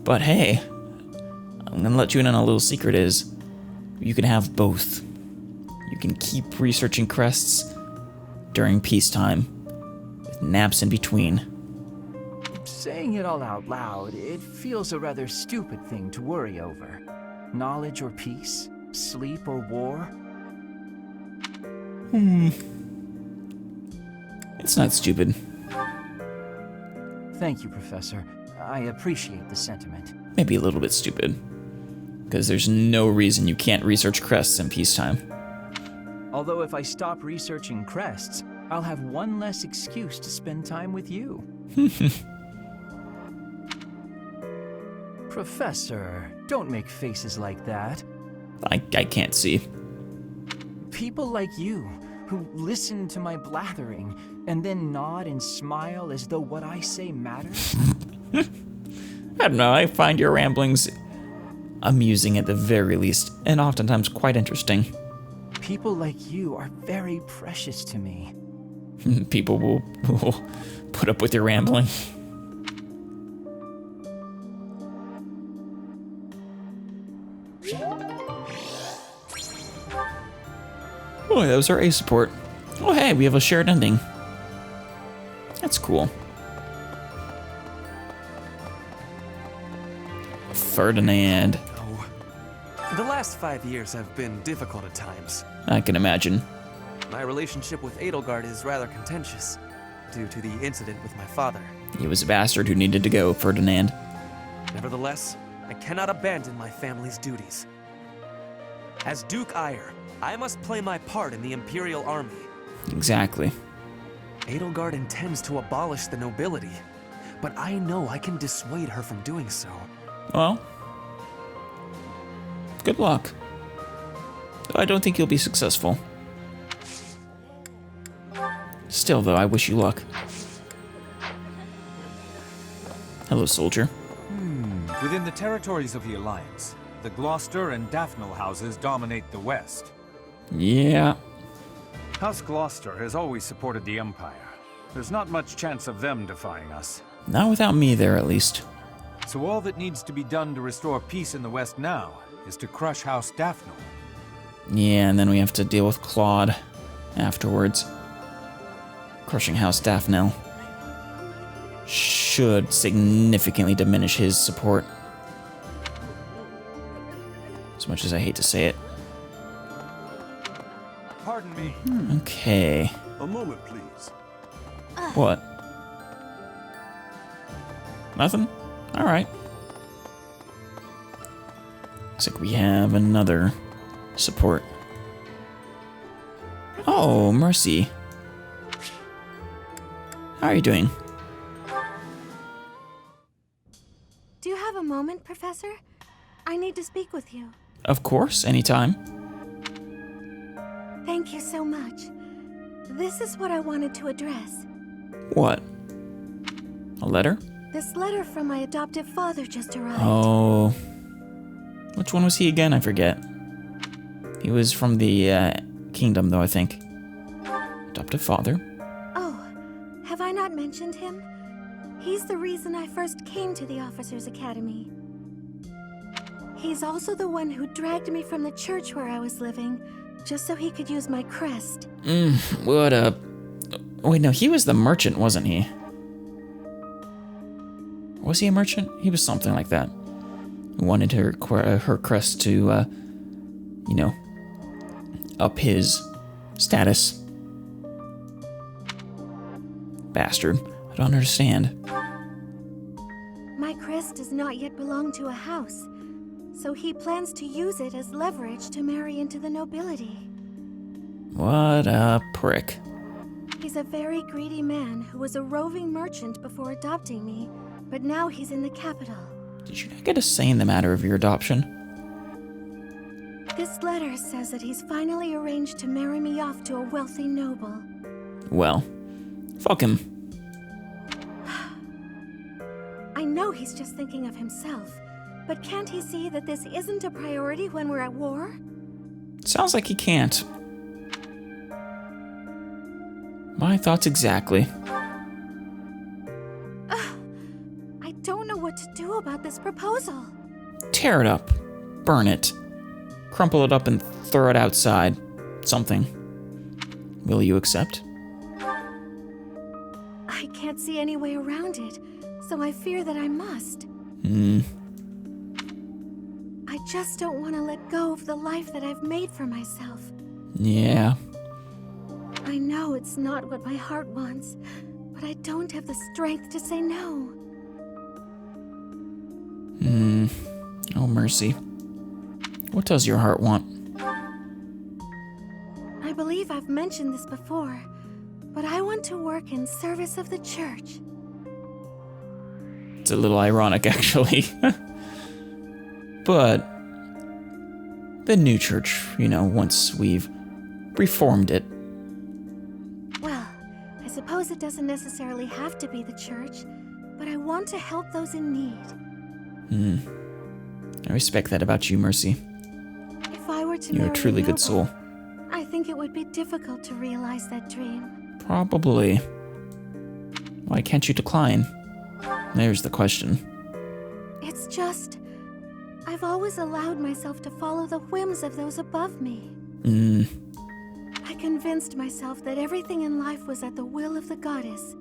But hey, I'm gonna let you in on a little secret is, you can have both. You can keep researching crests during peacetime, with naps in between. Saying it all out loud, it feels a rather stupid thing to worry over. Knowledge or peace? Sleep or war? It's not stupid. Thank you, Professor. I appreciate the sentiment. Maybe a little bit stupid. Because there's no reason you can't research crests in peacetime. Although if I stop researching crests, I'll have one less excuse to spend time with you. Professor, don't make faces like that. I can't see. People like you, who listen to my blathering, and then nod and smile as though what I say matters? I don't know, I find your ramblings amusing at the very least, and oftentimes quite interesting. People like you are very precious to me. People will put up with your rambling. Oh, that was our A support. Oh, hey, we have a shared ending. That's cool. Ferdinand. The last 5 years have been difficult at times. I can imagine. My relationship with Edelgard is rather contentious, due to the incident with my father. He was a bastard who needed to go, Ferdinand. Nevertheless, I cannot abandon my family's duties. As Duke Eyre, I must play my part in the Imperial Army. Exactly. Edelgard intends to abolish the nobility, but I know I can dissuade her from doing so. Well, good luck. Though I don't think you'll be successful. Still, though, I wish you luck. Hello, soldier. Within the territories of the Alliance, the Gloucester and Daphne houses dominate the West. Yeah. House Gloucester has always supported the Empire. There's not much chance of them defying us. Not without me there, at least. So all that needs to be done to restore peace in the West now is to crush House Daphne. Yeah, and then we have to deal with Claude afterwards. Crushing House Daphne should significantly diminish his support. As much as I hate to say it. Pardon me. Okay. A moment, please. What? Nothing? Alright. Looks like we have another support. Oh, Mercy. How are you doing? Do you have a moment, Professor? I need to speak with you. Of course, anytime. Thank you so much. This is what I wanted to address. What? A letter? This letter from my adoptive father just arrived. Oh. Which one was he again? I forget. He was from the kingdom, though, I think. Adoptive father. Oh, have I not mentioned him? He's the reason I first came to the Officers' Academy. He's also the one who dragged me from the church where I was living, just so he could use my crest. What a... Wait, no, he was the merchant, wasn't he? Was he a merchant? He was something like that. Who wanted her crest to, you know, up his status. Bastard. I don't understand. My crest does not yet belong to a house, so he plans to use it as leverage to marry into the nobility. What a prick. He's a very greedy man who was a roving merchant before adopting me, but now he's in the capital. Did you not get a say in the matter of your adoption? This letter says that he's finally arranged to marry me off to a wealthy noble. Well, fuck him. I know he's just thinking of himself, but can't he see that this isn't a priority when we're at war? Sounds like he can't. My thoughts exactly. I don't know what to do about this proposal. Tear it up. Burn it. Crumple it up and throw it outside. Something. Will you accept? I can't see any way around it, so I fear that I must. I just don't want to let go of the life that I've made for myself. Yeah. I know it's not what my heart wants, but I don't have the strength to say no. Oh, mercy. What does your heart want? I believe I've mentioned this before, but I want to work in service of the church. It's a little ironic, actually. But the new church, you know, once we've reformed it. Well, I suppose it doesn't necessarily have to be the church, but I want to help those in need. I respect that about you, Mercy. If I were to You're a marry truly good noble, soul. I think it would be difficult to realize that dream. Probably. Why can't you decline? There's the question. It's just, I've always allowed myself to follow the whims of those above me. I convinced myself that everything in life was at the will of the goddess.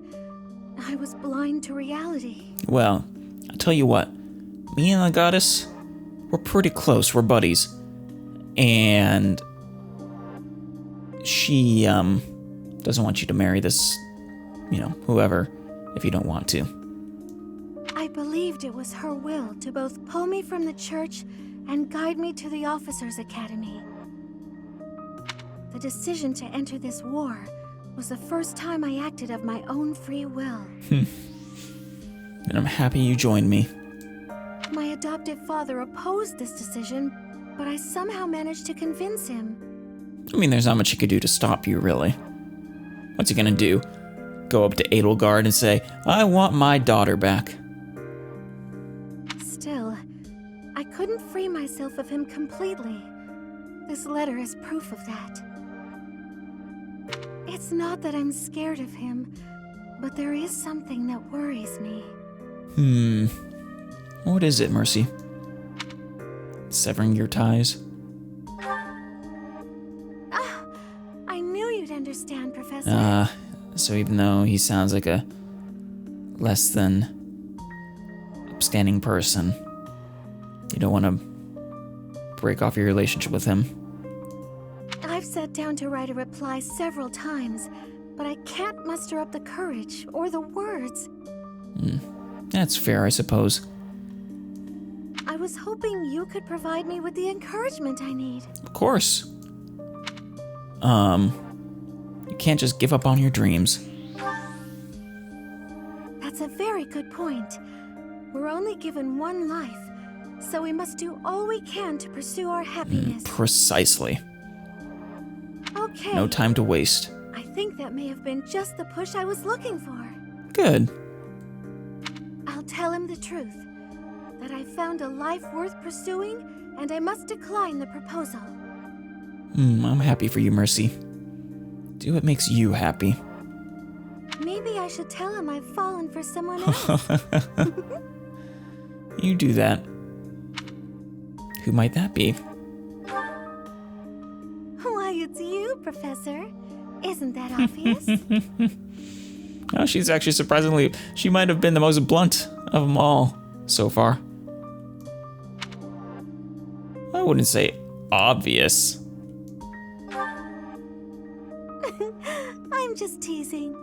I was blind to reality. Well, I'll tell you what. Me and the goddess, we're pretty close. We're buddies. And she, doesn't want you to marry this, whoever, if you don't want to. I believed it was her will to both pull me from the church and guide me to the officers' academy. The decision to enter this war was the first time I acted of my own free will. And I'm happy you joined me. My adoptive father opposed this decision, but I somehow managed to convince him. I mean, there's not much he could do to stop you, really. What's he gonna do? Go up to Edelgard and say, I want my daughter back. Still, I couldn't free myself of him completely. This letter is proof of that. It's not that I'm scared of him, but there is something that worries me. What is it, Mercy? Severing your ties? I knew you'd understand, Professor. So even though he sounds like a less than upstanding person, you don't want to break off your relationship with him. I've sat down to write a reply several times, but I can't muster up the courage or the words. That's fair, I suppose. I was hoping you could provide me with the encouragement I need. Of course. You can't just give up on your dreams. That's a very good point. We're only given one life, so we must do all we can to pursue our happiness. Precisely. Okay. No time to waste. I think that may have been just the push I was looking for. Good. I'll tell him the truth. That I found a life worth pursuing, and I must decline the proposal. I'm happy for you, Mercy. Do what makes you happy. Maybe I should tell him I've fallen for someone else. You do that. Who might that be? Why, it's you, Professor. Isn't that obvious? Oh, she's actually surprisingly, she might have been the most blunt of them all so far. I wouldn't say obvious. I'm just teasing.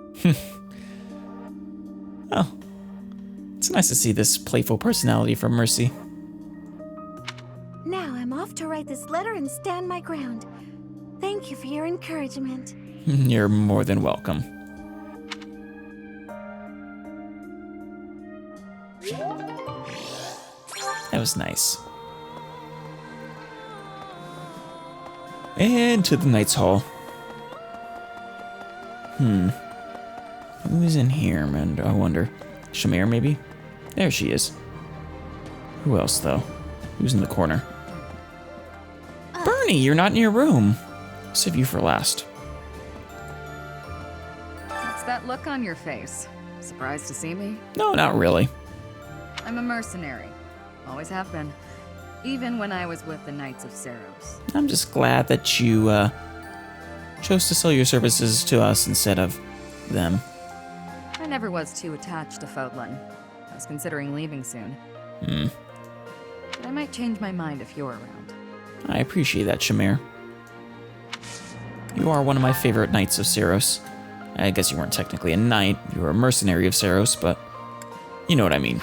Oh, it's nice to see this playful personality from Mercy. Now I'm off to write this letter and stand my ground. Thank you for your encouragement. You're more than welcome. That was nice. And to the Knight's Hall. Who's in here, man? I wonder. Shamir, maybe? There she is. Who else, though? Who's in the corner? Bernie, you're not in your room. Save you for last. What's that look on your face? Surprised to see me? No, not really. I'm a mercenary. Always have been. Even when I was with the Knights of Seros. I'm just glad that you chose to sell your services to us instead of them. I never was too attached to Fodlan. I was considering leaving soon. But I might change my mind if you're around. I appreciate that, Shamir. You are one of my favorite Knights of Seros. I guess you weren't technically a knight, you were a mercenary of Seros, but you know what I mean.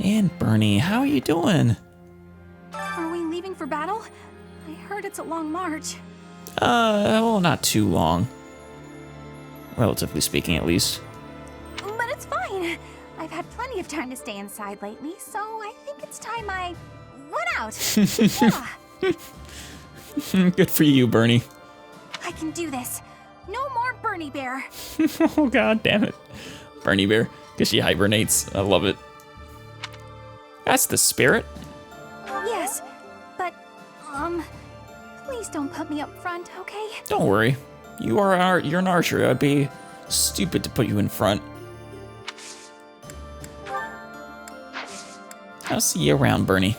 And Bernie, how are you doing? Are we leaving for battle? I heard it's a long march. Well, not too long. Relatively speaking, at least. But it's fine. I've had plenty of time to stay inside lately, so I think it's time I went out. Yeah. Good for you, Bernie. I can do this. No more Bernie Bear. Oh, god damn it. Bernie Bear, because she hibernates. I love it. That's the spirit. Yes, but, please don't put me up front, okay? Don't worry. You're an archer. It'd be stupid to put you in front. I'll see you around, Bernie.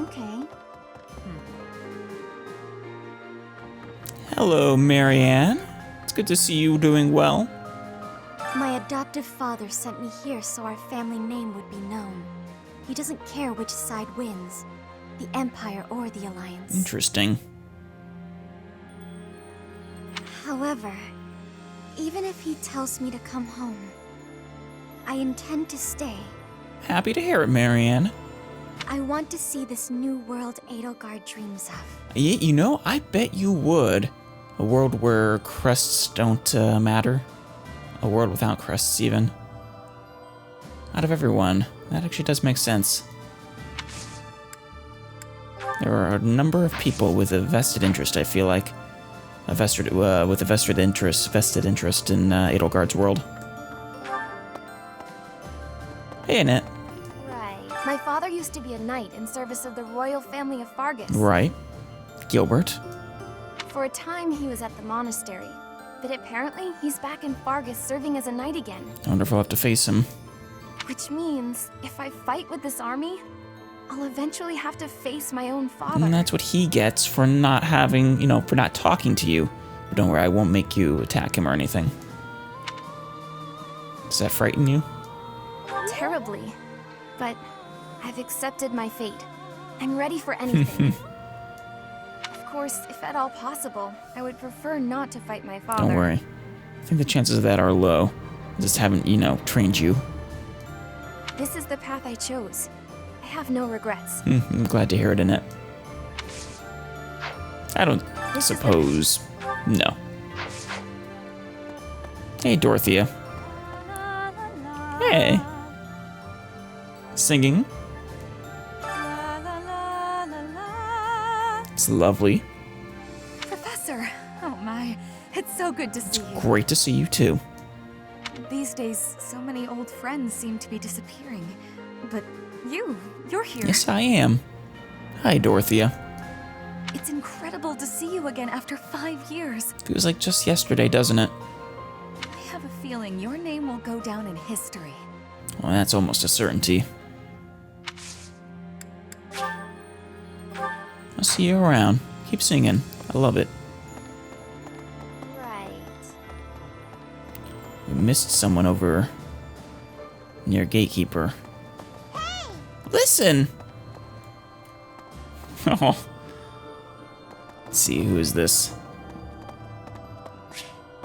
Okay. Hello, Marianne. It's good to see you doing well. My adoptive father sent me here so our family name would be known. He doesn't care which side wins, the Empire or the Alliance. Interesting. However, even if he tells me to come home, I intend to stay. Happy to hear it, Marianne. I want to see this new world Edelgard dreams of. Yeah, you know, I bet you would. A world where crests don't matter. A world without crests, even. Out of everyone, that actually does make sense. There are a number of people with a vested interest, I feel like. With a vested interest in Edelgard's world. Hey, Annette. Right. My father used to be a knight in service of the royal family of Fargus. Right. Gilbert. For a time, he was at the monastery. But apparently, he's back in Fargus serving as a knight again. I wonder if I'll have to face him. Which means, if I fight with this army, I'll eventually have to face my own father. And that's what he gets for not having, for not talking to you. But don't worry, I won't make you attack him or anything. Does that frighten you? Terribly. But I've accepted my fate. I'm ready for anything. Of course, if at all possible, I would prefer not to fight my father. Don't worry. I think the chances of that are low. I just haven't, trained you. This is the path I chose. I have no regrets. I'm glad to hear it, Annette. I don't suppose... No. Hey, Dorothea. Hey. Singing. It's lovely. Professor! Oh my, it's so good to see you. Great to see you too. These days, so many old friends seem to be disappearing. But you're here. Yes, I am. Hi, Dorothea. It's incredible to see you again after 5 years. Feels like just yesterday, doesn't it? I have a feeling your name will go down in history. Well, that's almost a certainty. I'll see you around. Keep singing. I love it. Right. We missed someone over near Gatekeeper. Hey! Listen! Oh. Let's see, who is this?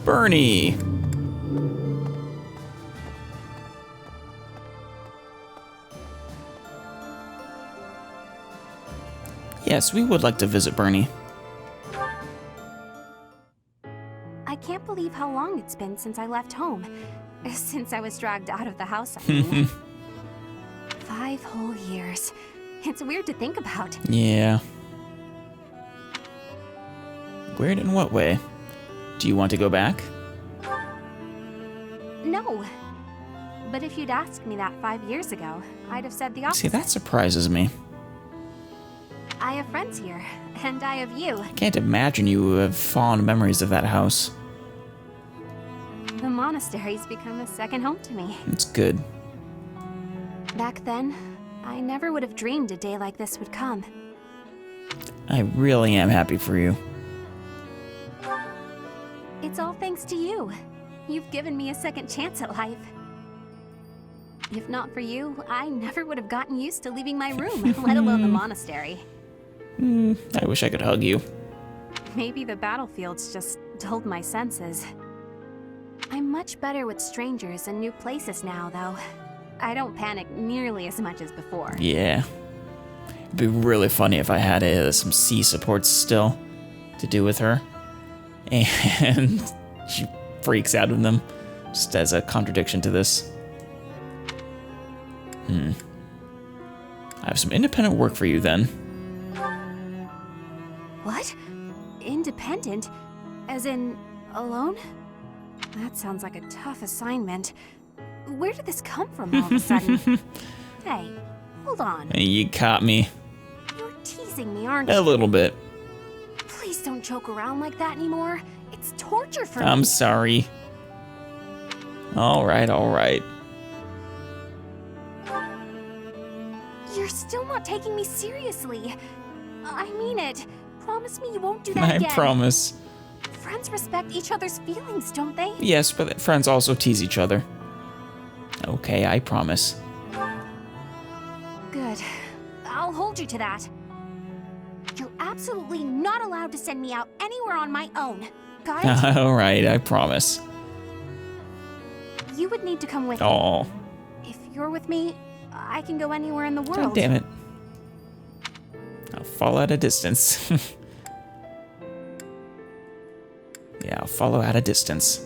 Bernie! Yes, we would like to visit Bernie. I can't believe how long it's been since I left home. Since I was dragged out of the house, I mean. 5 whole years. It's weird to think about. Yeah. Weird in what way? Do you want to go back? No. But if you'd asked me that 5 years ago, I'd have said the opposite. See, that surprises me. I have friends here, and I have you. I can't imagine you have fond memories of that house. The monastery's become a second home to me. It's good. Back then, I never would have dreamed a day like this would come. I really am happy for you. It's all thanks to you. You've given me a second chance at life. If not for you, I never would have gotten used to leaving my room, let alone the monastery. I wish I could hug you. Maybe the battlefields just dulled my senses. I'm much better with strangers and new places now, though. I don't panic nearly as much as before. Yeah. It'd be really funny if I had some C supports still to do with her. And she freaks out of them, just as a contradiction to this. I have some independent work for you then. What? Independent? As in, alone? That sounds like a tough assignment. Where did this come from all of a sudden? Hey, hold on. You caught me. You're teasing me, aren't you? A little bit. Please don't joke around like that anymore. It's torture for me. I'm sorry. All right, all right. You're still not taking me seriously. I mean it. Promise me you won't do that again. I promise. Friends respect each other's feelings, don't they? Yes, but friends also tease each other. Okay, I promise. Good. I'll hold you to that. You're absolutely not allowed to send me out anywhere on my own. Got it? Alright, I promise. You would need to come with me. Oh. If you're with me, I can go anywhere in the world. God damn it. I'll follow at a distance. Yeah, I'll follow at a distance.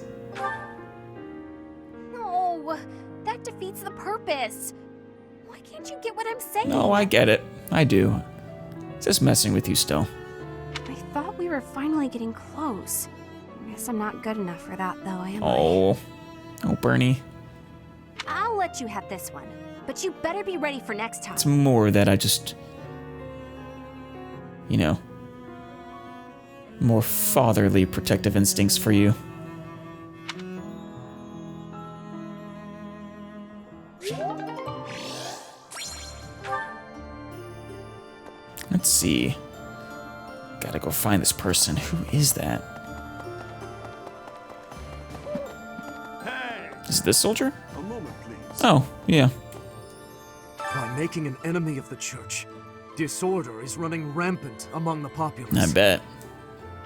No, that defeats the purpose. Why can't you get what I'm saying? No, I get it. I do. Just messing with you still. I thought we were finally getting close. Guess I'm not good enough for that, though, am I? Oh, Bernie. I'll let you have this one, but you better be ready for next time. It's more that I just, you know, more fatherly protective instincts for you. Let's see. Gotta go find this person. Who is that? Is it this soldier? A moment, please. Oh, yeah. By making an enemy of the church, disorder is running rampant among the populace. I bet.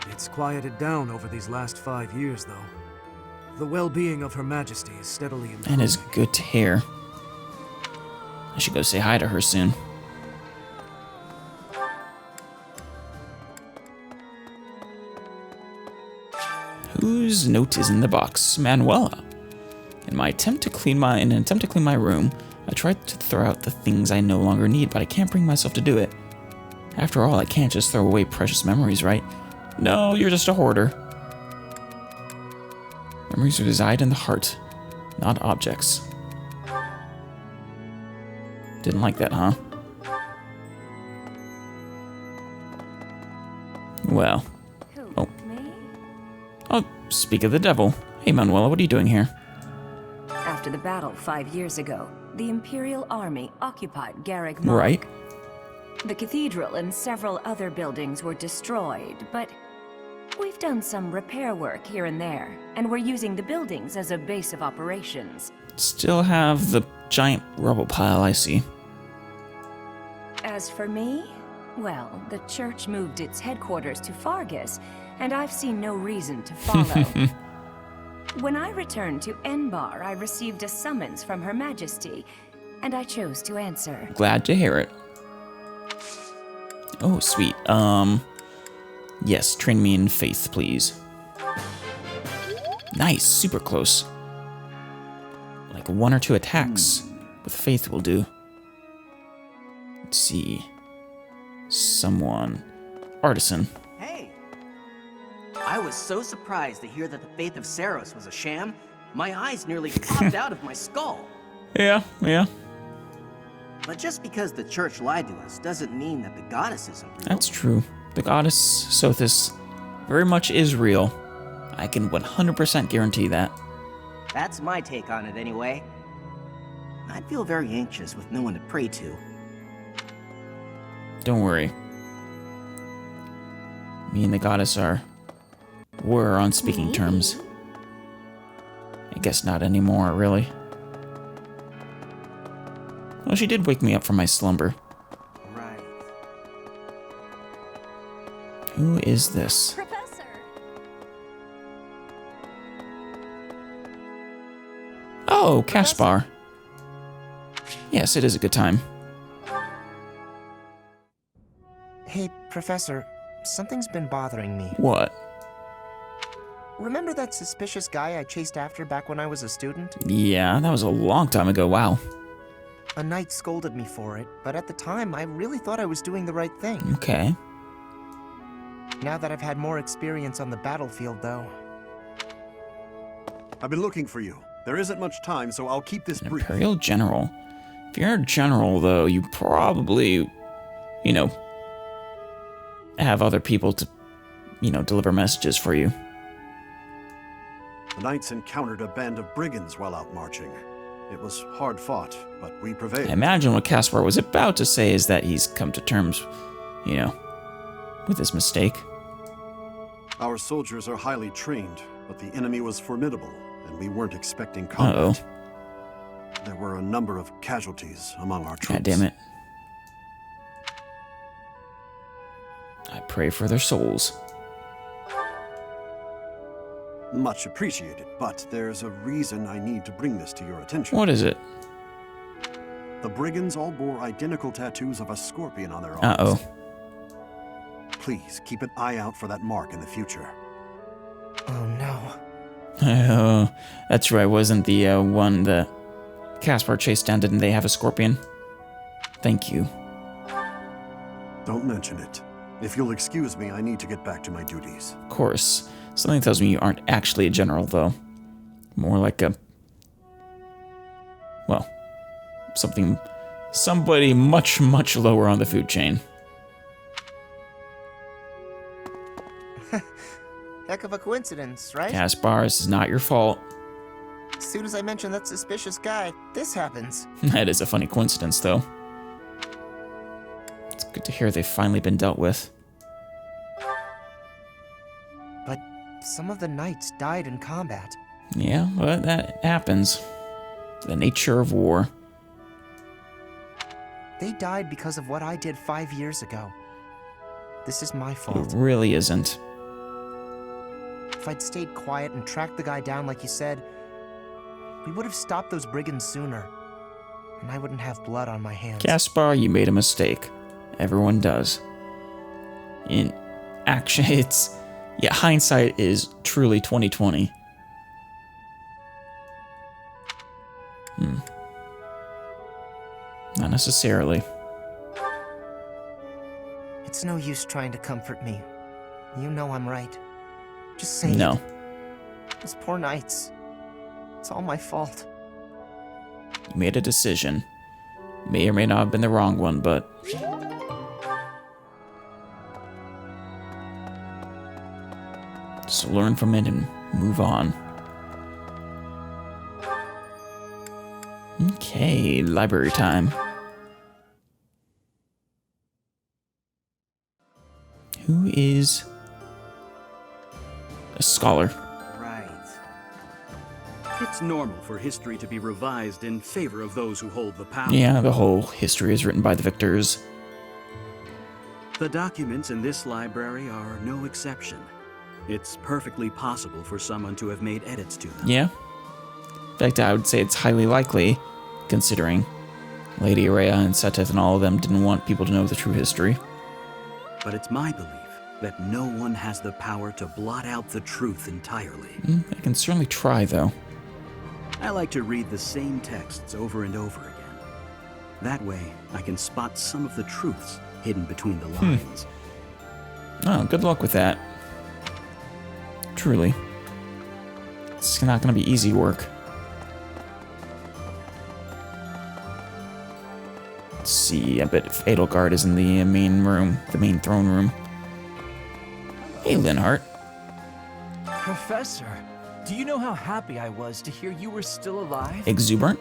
It's quieted down over these last 5 years, though. The well-being of Her Majesty is steadily improving. And is good to hear. I should go say hi to her soon. Whose note is in the box? Manuela. In an attempt to clean my room, I tried to throw out the things I no longer need, but I can't bring myself to do it. After all, I can't just throw away precious memories, right? No, you're just a hoarder. Memories reside in the heart, not objects. Didn't like that, huh? Well. Oh. Oh, speak of the devil. Hey, Manuela, what are you doing here? After the battle 5 years ago, the Imperial Army occupied Garreg Mach. Right. The cathedral and several other buildings were destroyed, but we've done some repair work here and there, and we're using the buildings as a base of operations. Still have the giant rubble pile, I see. As for me, well, the church moved its headquarters to Fargus, and I've seen no reason to follow. When I returned to Enbar, I received a summons from Her Majesty, and I chose to answer. Glad to hear it. Oh, sweet. Yes, train me in faith, please. Nice, super close. Like 1 or 2 attacks with faith will do. Let's see. Someone. Artisan. Hey! I was so surprised to hear that the Faith of Saros was a sham, my eyes nearly popped out of my skull. Yeah. But just because the church lied to us doesn't mean that the goddess isn't real. That's true. The goddess Sothis very much is real. I can 100% guarantee that. That's my take on it anyway. I'd feel very anxious with no one to pray to. Don't worry. Me and the goddess were on speaking terms. I guess not anymore, really. Well, she did wake me up from my slumber. Right. Who is this? Professor. Oh, Caspar. Yes, it is a good time. Hey, Professor, something's been bothering me. What? Remember that suspicious guy I chased after back when I was a student? Yeah, that was a long time ago, wow. A knight scolded me for it, but at the time, I really thought I was doing the right thing. Okay. Now that I've had more experience on the battlefield, though. I've been looking for you. There isn't much time, so I'll keep this brief. Imperial General. If you're a general, though, you probably, you know, have other people to, you know, deliver messages for you. The knights encountered a band of brigands while out marching. It was hard fought, but we prevailed. I imagine what Caspar was about to say is that he's come to terms, you know, with his mistake. Our soldiers are highly trained, but the enemy was formidable, and we weren't expecting combat. There were a number of casualties among our troops. God damn it. I pray for their souls. Much appreciated, but there's a reason I need to bring this to your attention. What is it? The brigands all bore identical tattoos of a scorpion on their arms. Uh-oh. Please, keep an eye out for that mark in the future. Oh no. Oh, that's right. Wasn't the one that Caspar chased down, didn't they have a scorpion? Thank you. Don't mention it. If you'll excuse me, I need to get back to my duties. Of course. Something tells me you aren't actually a general, though. More like a... well, somebody much, much lower on the food chain. Heck of a coincidence, right? Caspar, this is not your fault. As soon as I mention that suspicious guy, this happens. That is a funny coincidence, though. It's good to hear they've finally been dealt with. But some of the knights died in combat. Yeah, but that happens. The nature of war. They died because of what I did 5 years ago. This is my fault. It really isn't. If I'd stayed quiet and tracked the guy down like you said, we would have stopped those brigands sooner. And I wouldn't have blood on my hands. Caspar, you made a mistake. Everyone does. In action, it's... yeah, hindsight is truly 20/20. Not necessarily. It's no use trying to comfort me. You know I'm right. Just say no. it. Those poor knights. It's all my fault. You made a decision. May or may not have been the wrong one, but... just learn from it and move on. Okay, library time. Who is a scholar? Right. It's normal for history to be revised in favor of those who hold the power. Yeah, the whole history is written by the victors. The documents in this library are no exception. It's perfectly possible for someone to have made edits to them. Yeah. In fact, I would say it's highly likely, considering Lady Rhea and Seteth and all of them didn't want people to know the true history. But it's my belief that no one has the power to blot out the truth entirely. I can certainly try, though. I like to read the same texts over and over again. That way, I can spot some of the truths hidden between the lines. Oh, good luck with that. Truly. It's not going to be easy work. Let's see, I bet if Edelgard is in the main room, the main throne room. Hey, Linhart. Professor, do you know how happy I was to hear you were still alive? Exuberant?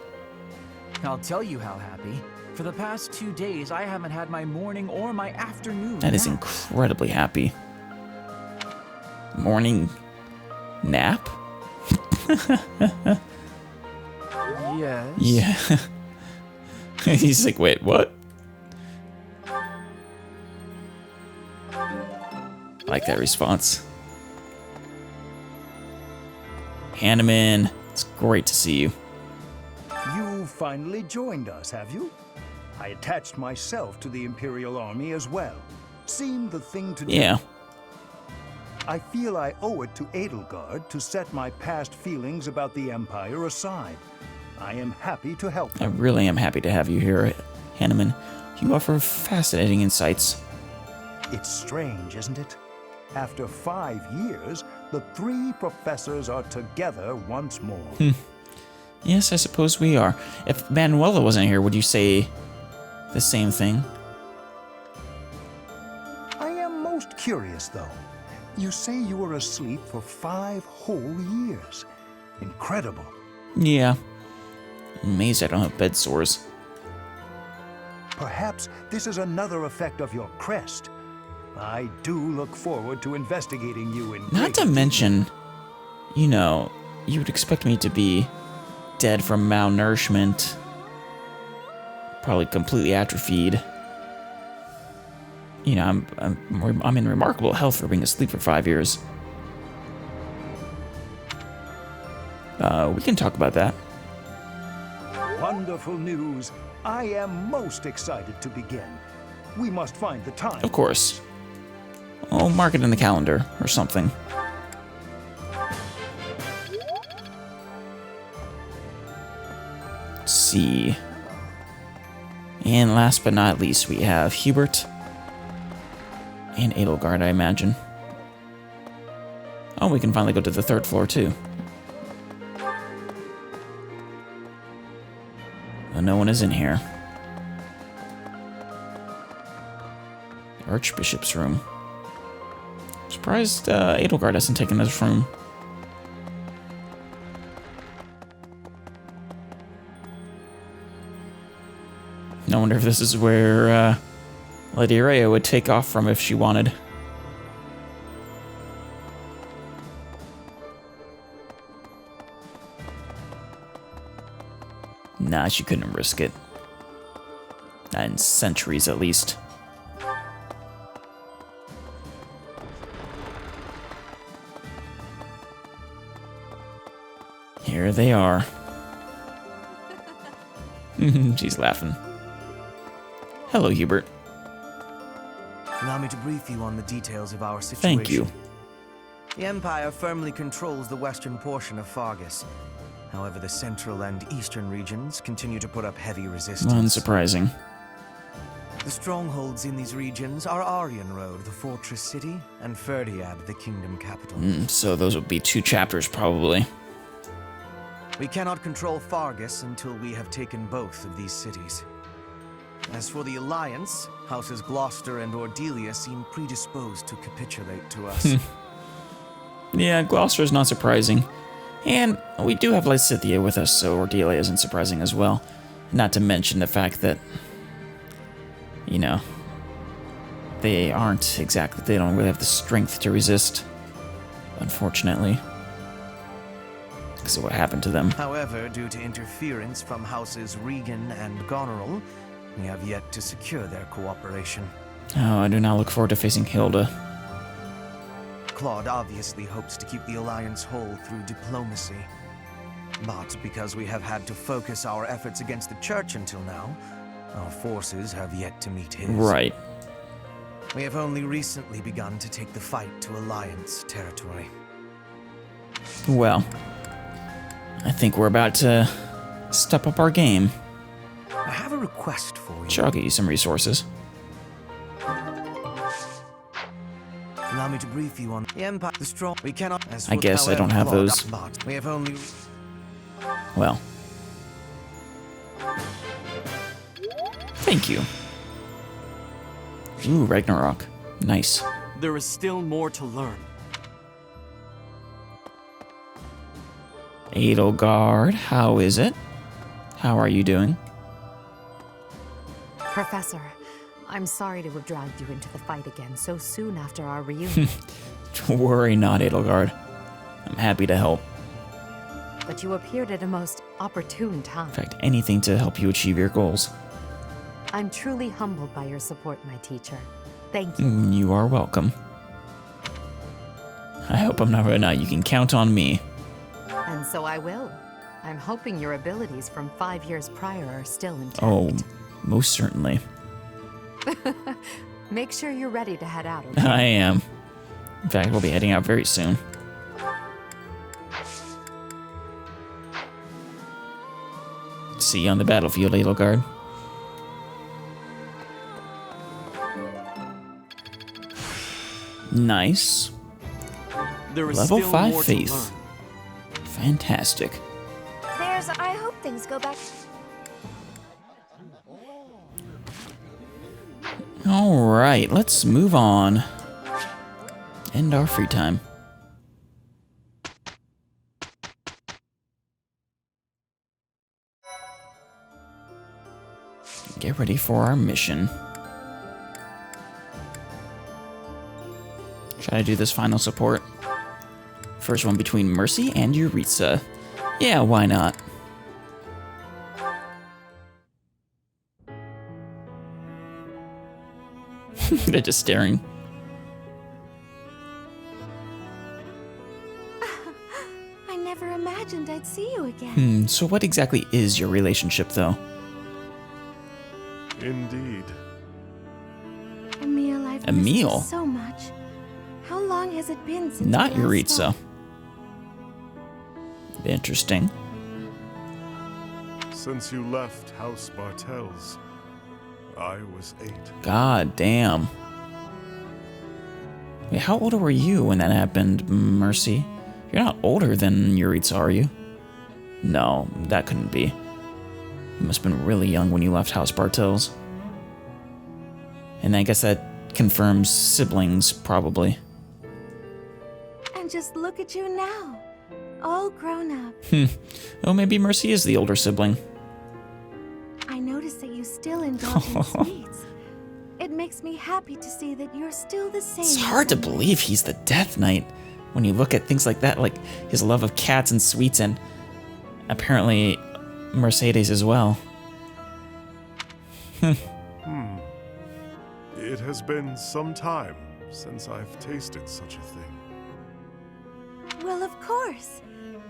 I'll tell you how happy. For the past 2 days, I haven't had my morning or my afternoon. That is incredibly happy. Morning nap? Yes. Yeah. He's like, wait, what? I like that response. Hanneman, it's great to see you. You finally joined us, have you? I attached myself to the Imperial Army as well. Seemed the thing to do. Yeah. I feel I owe it to Edelgard to set my past feelings about the Empire aside. I am happy to help. I really am happy to have you here, Hanneman. You offer fascinating insights. It's strange, isn't it? After 5 years, the 3 professors are together once more. Yes, I suppose we are. If Manuela wasn't here, would you say the same thing? I am most curious, though. You say you were asleep for 5 whole years. Incredible. Yeah. I'm amazed I don't have bed sores. Perhaps this is another effect of your crest. I do look forward to investigating you in Not to mention, you know, you would expect me to be dead from malnourishment, probably completely atrophied. You know, I'm in remarkable health for being asleep for 5 years. We can talk about that. Wonderful news. I am most excited to begin. We must find the time. Of course. I'll mark it in the calendar or something. Let's see. And last but not least, we have Hubert and Edelgard, I imagine. Oh, we can finally go to the 3rd floor, too. Well, no one is in here. The Archbishop's room. Surprised Edelgard hasn't taken this room. I wonder if this is where Lady Rhea would take off from if she wanted. Nah, she couldn't risk it. Not in centuries, at least. Here they are. She's laughing. Hello, Hubert. Allow me to brief you on the details of our situation. Thank you. The Empire firmly controls the western portion of Fargus. However, the central and eastern regions continue to put up heavy resistance. Unsurprising. The strongholds in these regions are Aryan Road, the fortress city, and Ferdiad, the kingdom capital. So those would be 2 chapters, probably. We cannot control Fargus until we have taken both of these cities. As for the Alliance, Houses Gloucester and Ordelia seem predisposed to capitulate to us. Yeah, Gloucester is not surprising. And we do have Lysithea with us, so Ordelia isn't surprising as well. Not to mention the fact that, you know, they don't really have the strength to resist, unfortunately. Because of what happened to them. However, due to interference from Houses Regan and Goneril, we have yet to secure their cooperation. Oh, I do not look forward to facing Hilda. Claude obviously hopes to keep the Alliance whole through diplomacy. But because we have had to focus our efforts against the Church until now, our forces have yet to meet his. Right. We have only recently begun to take the fight to Alliance territory. Well, I think we're about to step up our game. I have a request for you. Sure, I'll get you some resources. Allow me to brief you on the Empire. The strong. We cannot. I guess I don't have those. We have only. Well. Thank you. Ooh, Ragnarok. Nice. There is still more to learn. Edelgard, how is it? How are you doing? Professor, I'm sorry to have dragged you into the fight again so soon after our reunion. Worry not, Edelgard. I'm happy to help. But you appeared at a most opportune time. In fact, anything to help you achieve your goals. I'm truly humbled by your support, my teacher. Thank you. You are welcome. I hope I'm not running out. You can count on me. And so I will. I'm hoping your abilities from 5 years prior are still intact. Oh, most certainly. Make sure you're ready to head out, okay? I am. In fact, we'll be heading out very soon. See you on the battlefield, Edelgard. Nice. There is Level still 5 more faith. Fantastic. I hope things go back. Alright, let's move on. End our free time. Get ready for our mission. Try to do this final support. First one between Mercy and Jeritza. Yeah, why not? They're just staring. I never imagined I'd see you again. So what exactly is your relationship, though? Indeed. Emil, I've Emil? missed you so much. How long has it been since Not we last Jeritza. spoke? Interesting. Since you left House Bartels, I was 8. God damn. Wait, how old were you when that happened, Mercy? You're not older than Jeritza, are you? No, that couldn't be. You must have been really young when you left House Bartels. And I guess that confirms siblings, probably. And just look at you now, all grown up. Oh, maybe Mercy is the older sibling. I noticed that you still indulge in sweets. It makes me happy to see that you're still the same. It's hard to believe he's the Death Knight when you look at things like that, like his love of cats and sweets, and apparently Mercedes as well. It has been some time since I've tasted such a thing. Well, of course.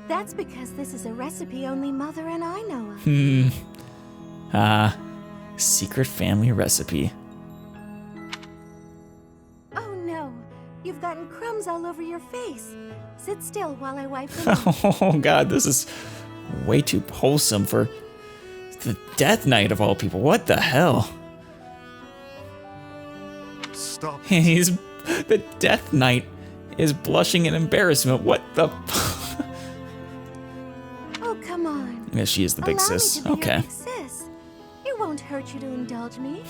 That's because this is a recipe only Mother and I know of. Secret family recipe. Oh no, you've gotten crumbs all over your face. Sit still while I wipe them off. Oh god, this is way too wholesome for the Death Knight of all people. What the hell? Stop. He's the Death Knight is blushing in embarrassment. What the? Oh, come on. Yeah, she is the big Allow sis. Me to be Okay. your big sis. It won't hurt you to indulge me.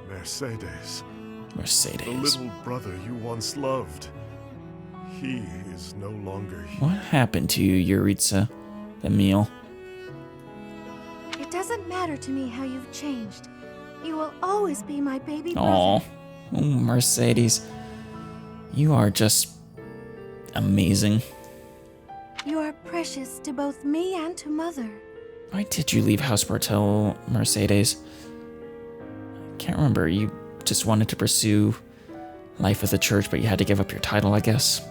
Mercedes. Mercedes. The little brother you once loved. He is no longer here. What happened to you, Jeritza? Emil? It doesn't matter to me how you've changed. You will always be my baby brother. Aw. Oh, Mercedes. You are just amazing. You are precious to both me and to Mother. Why did you leave House Bartel, Mercedes? I can't remember. You just wanted to pursue life with the church, but you had to give up your title, I guess.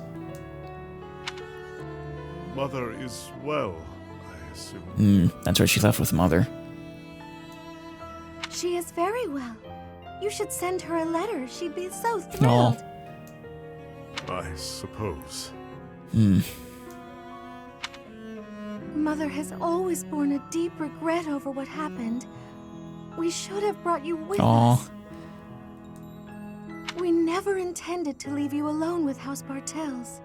Mother is well, I assume. That's where she left with Mother. She is very well. You should send her a letter. She'd be so thrilled. I suppose. Mother has always borne a deep regret over what happened. We should have brought you with us. We never intended to leave you alone with House Bartels.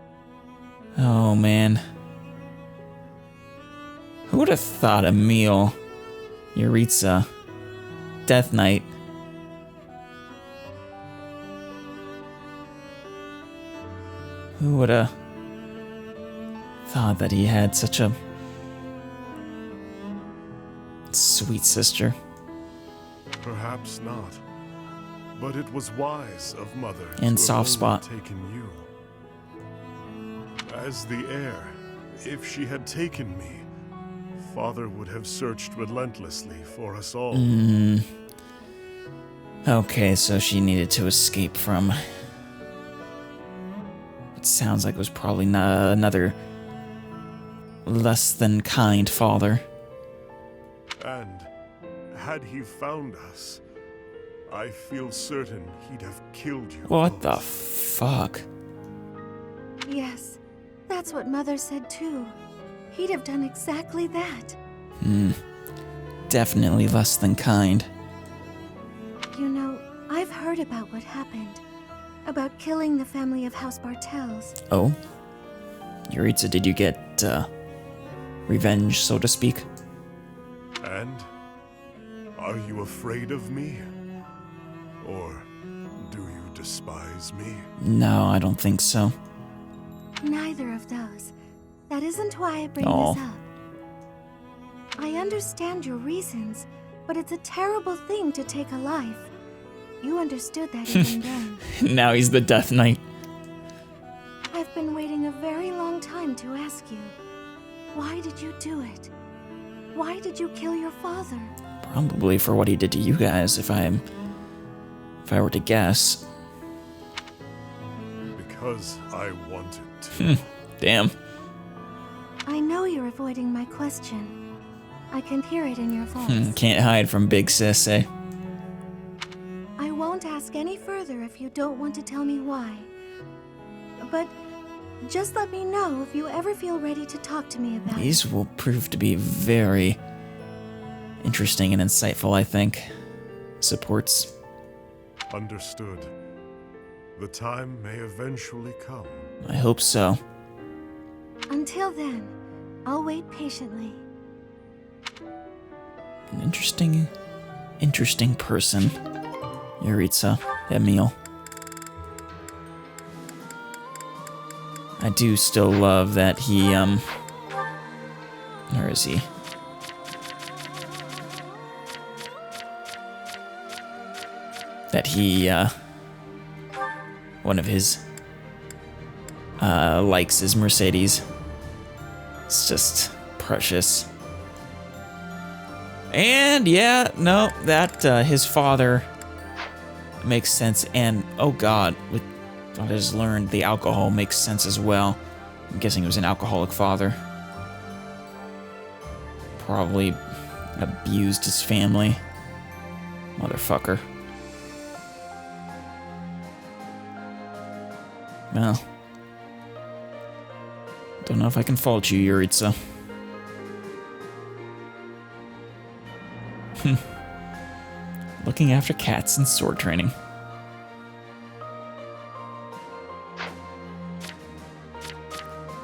Oh, man. Who would have thought Emil, Jeritza, Death Knight? Who would have thought that he had such a sweet sister? Perhaps not. But it was wise of Mother And to soft have spot. only taken you. As the heir, if she had taken me, Father would have searched relentlessly for us all. Okay, so she needed to escape from... It sounds like it was probably another less than kind father. And had he found us, I feel certain he'd have killed you. What the fuck? Yes, that's what Mother said too. He'd have done exactly that. Definitely less than kind. You know, I've heard about what happened. About killing the family of House Bartels. Oh? Jeritza, did you get, revenge, so to speak? And? Are you afraid of me? Or do you despise me? No, I don't think so. Neither of those. That isn't why I bring Aw. this up. I understand your reasons, but it's a terrible thing to take a life. You understood that even then. Now he's the Death Knight. I've been waiting a very long time to ask you. Why did you do it? Why did you kill your father? Probably for what he did to you guys, if I were to guess. Because I wanted to. Damn. I know you're avoiding my question. I can hear it in your voice. Can't hide from Big Sis, eh? I won't ask any further if you don't want to tell me why. But just let me know if you ever feel ready to talk to me about it. These will prove to be very interesting and insightful, I think. Supports. Understood. The time may eventually come. I hope so. Until then, I'll wait patiently. An interesting person. Jeritza, Emil. I do still love that he, where is he? That he, one of his, likes his Mercedes. It's just precious. And yeah, no, that, his father makes sense, and oh god, with what I just learned, the alcohol makes sense as well. I'm guessing it was an alcoholic father. Probably abused his family. Motherfucker. Well, don't know if I can fault you, Jeritza. Looking after cats and sword training.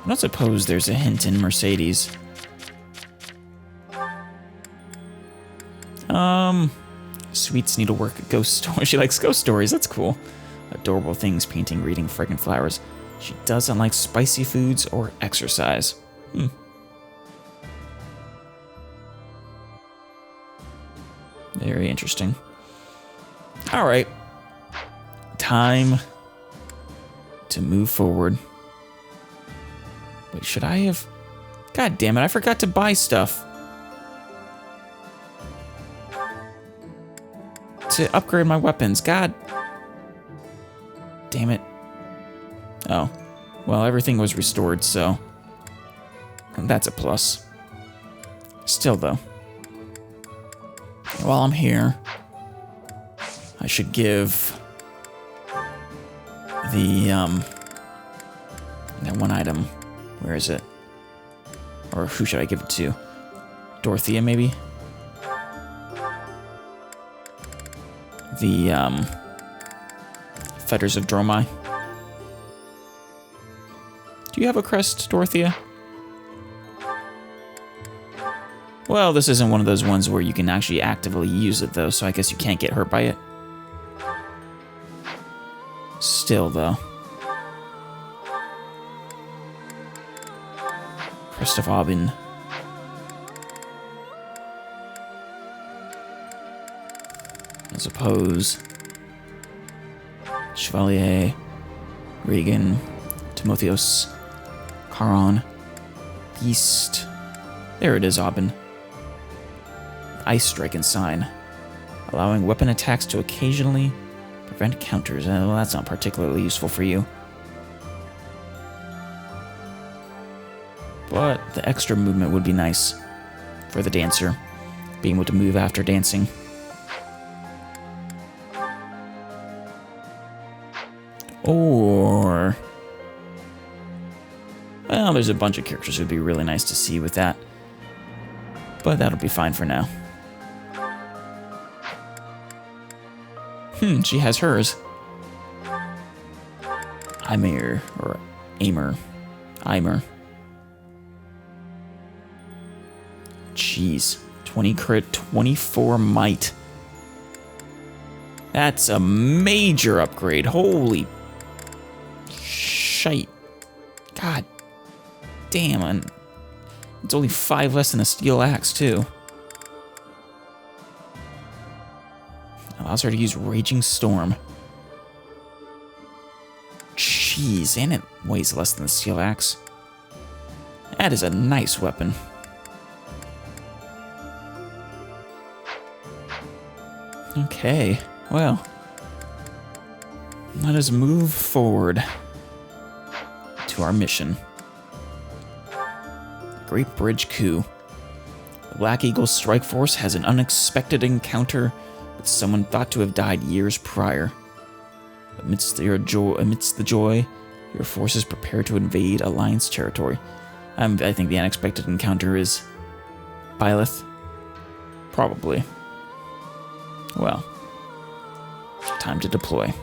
I don't suppose there's a hint in Mercedes. Sweets needlework, ghost stories. She likes ghost stories, that's cool. Adorable things, painting, reading, fragrant flowers. She doesn't like spicy foods or exercise. Very interesting. Alright. Time to move forward. Wait, should I have... God damn it, I forgot to buy stuff. To upgrade my weapons, god. Damn it. Oh. Well, everything was restored, so... that's a plus. Still, though. While I'm here, I should give the, that one item. Where is it? Or who should I give it to? Dorothea, maybe? The, Fetters of Dromai. Do you have a crest, Dorothea? Well, this isn't one of those ones where you can actually actively use it, though, so I guess you can't get hurt by it. Still, though. Crest of Aubin. I suppose. Chevalier, Regan, Timotheos, Charon, Beast. There it is, Aubin. Ice Strike and Sign. Allowing weapon attacks to occasionally prevent counters. Well, that's not particularly useful for you. But the extra movement would be nice for the dancer. Being able to move after dancing. Or... well, there's a bunch of characters who'd be really nice to see with that. But that'll be fine for now. She has hers. Aimer. Jeez. 20 crit, 24 might. That's a major upgrade. Holy shite. God damn, and it's only 5 less than a steel axe, too. Oh, Allows her to use Raging Storm. Jeez, and it weighs less than the Steel Axe. That is a nice weapon. Okay, well, let us move forward to our mission. Great Bridge Coup. The Black Eagle Strike Force has an unexpected encounter with someone thought to have died years prior. Amidst the joy, your forces prepare to invade Alliance territory. I think the unexpected encounter is Byleth. Probably. Well, time to deploy.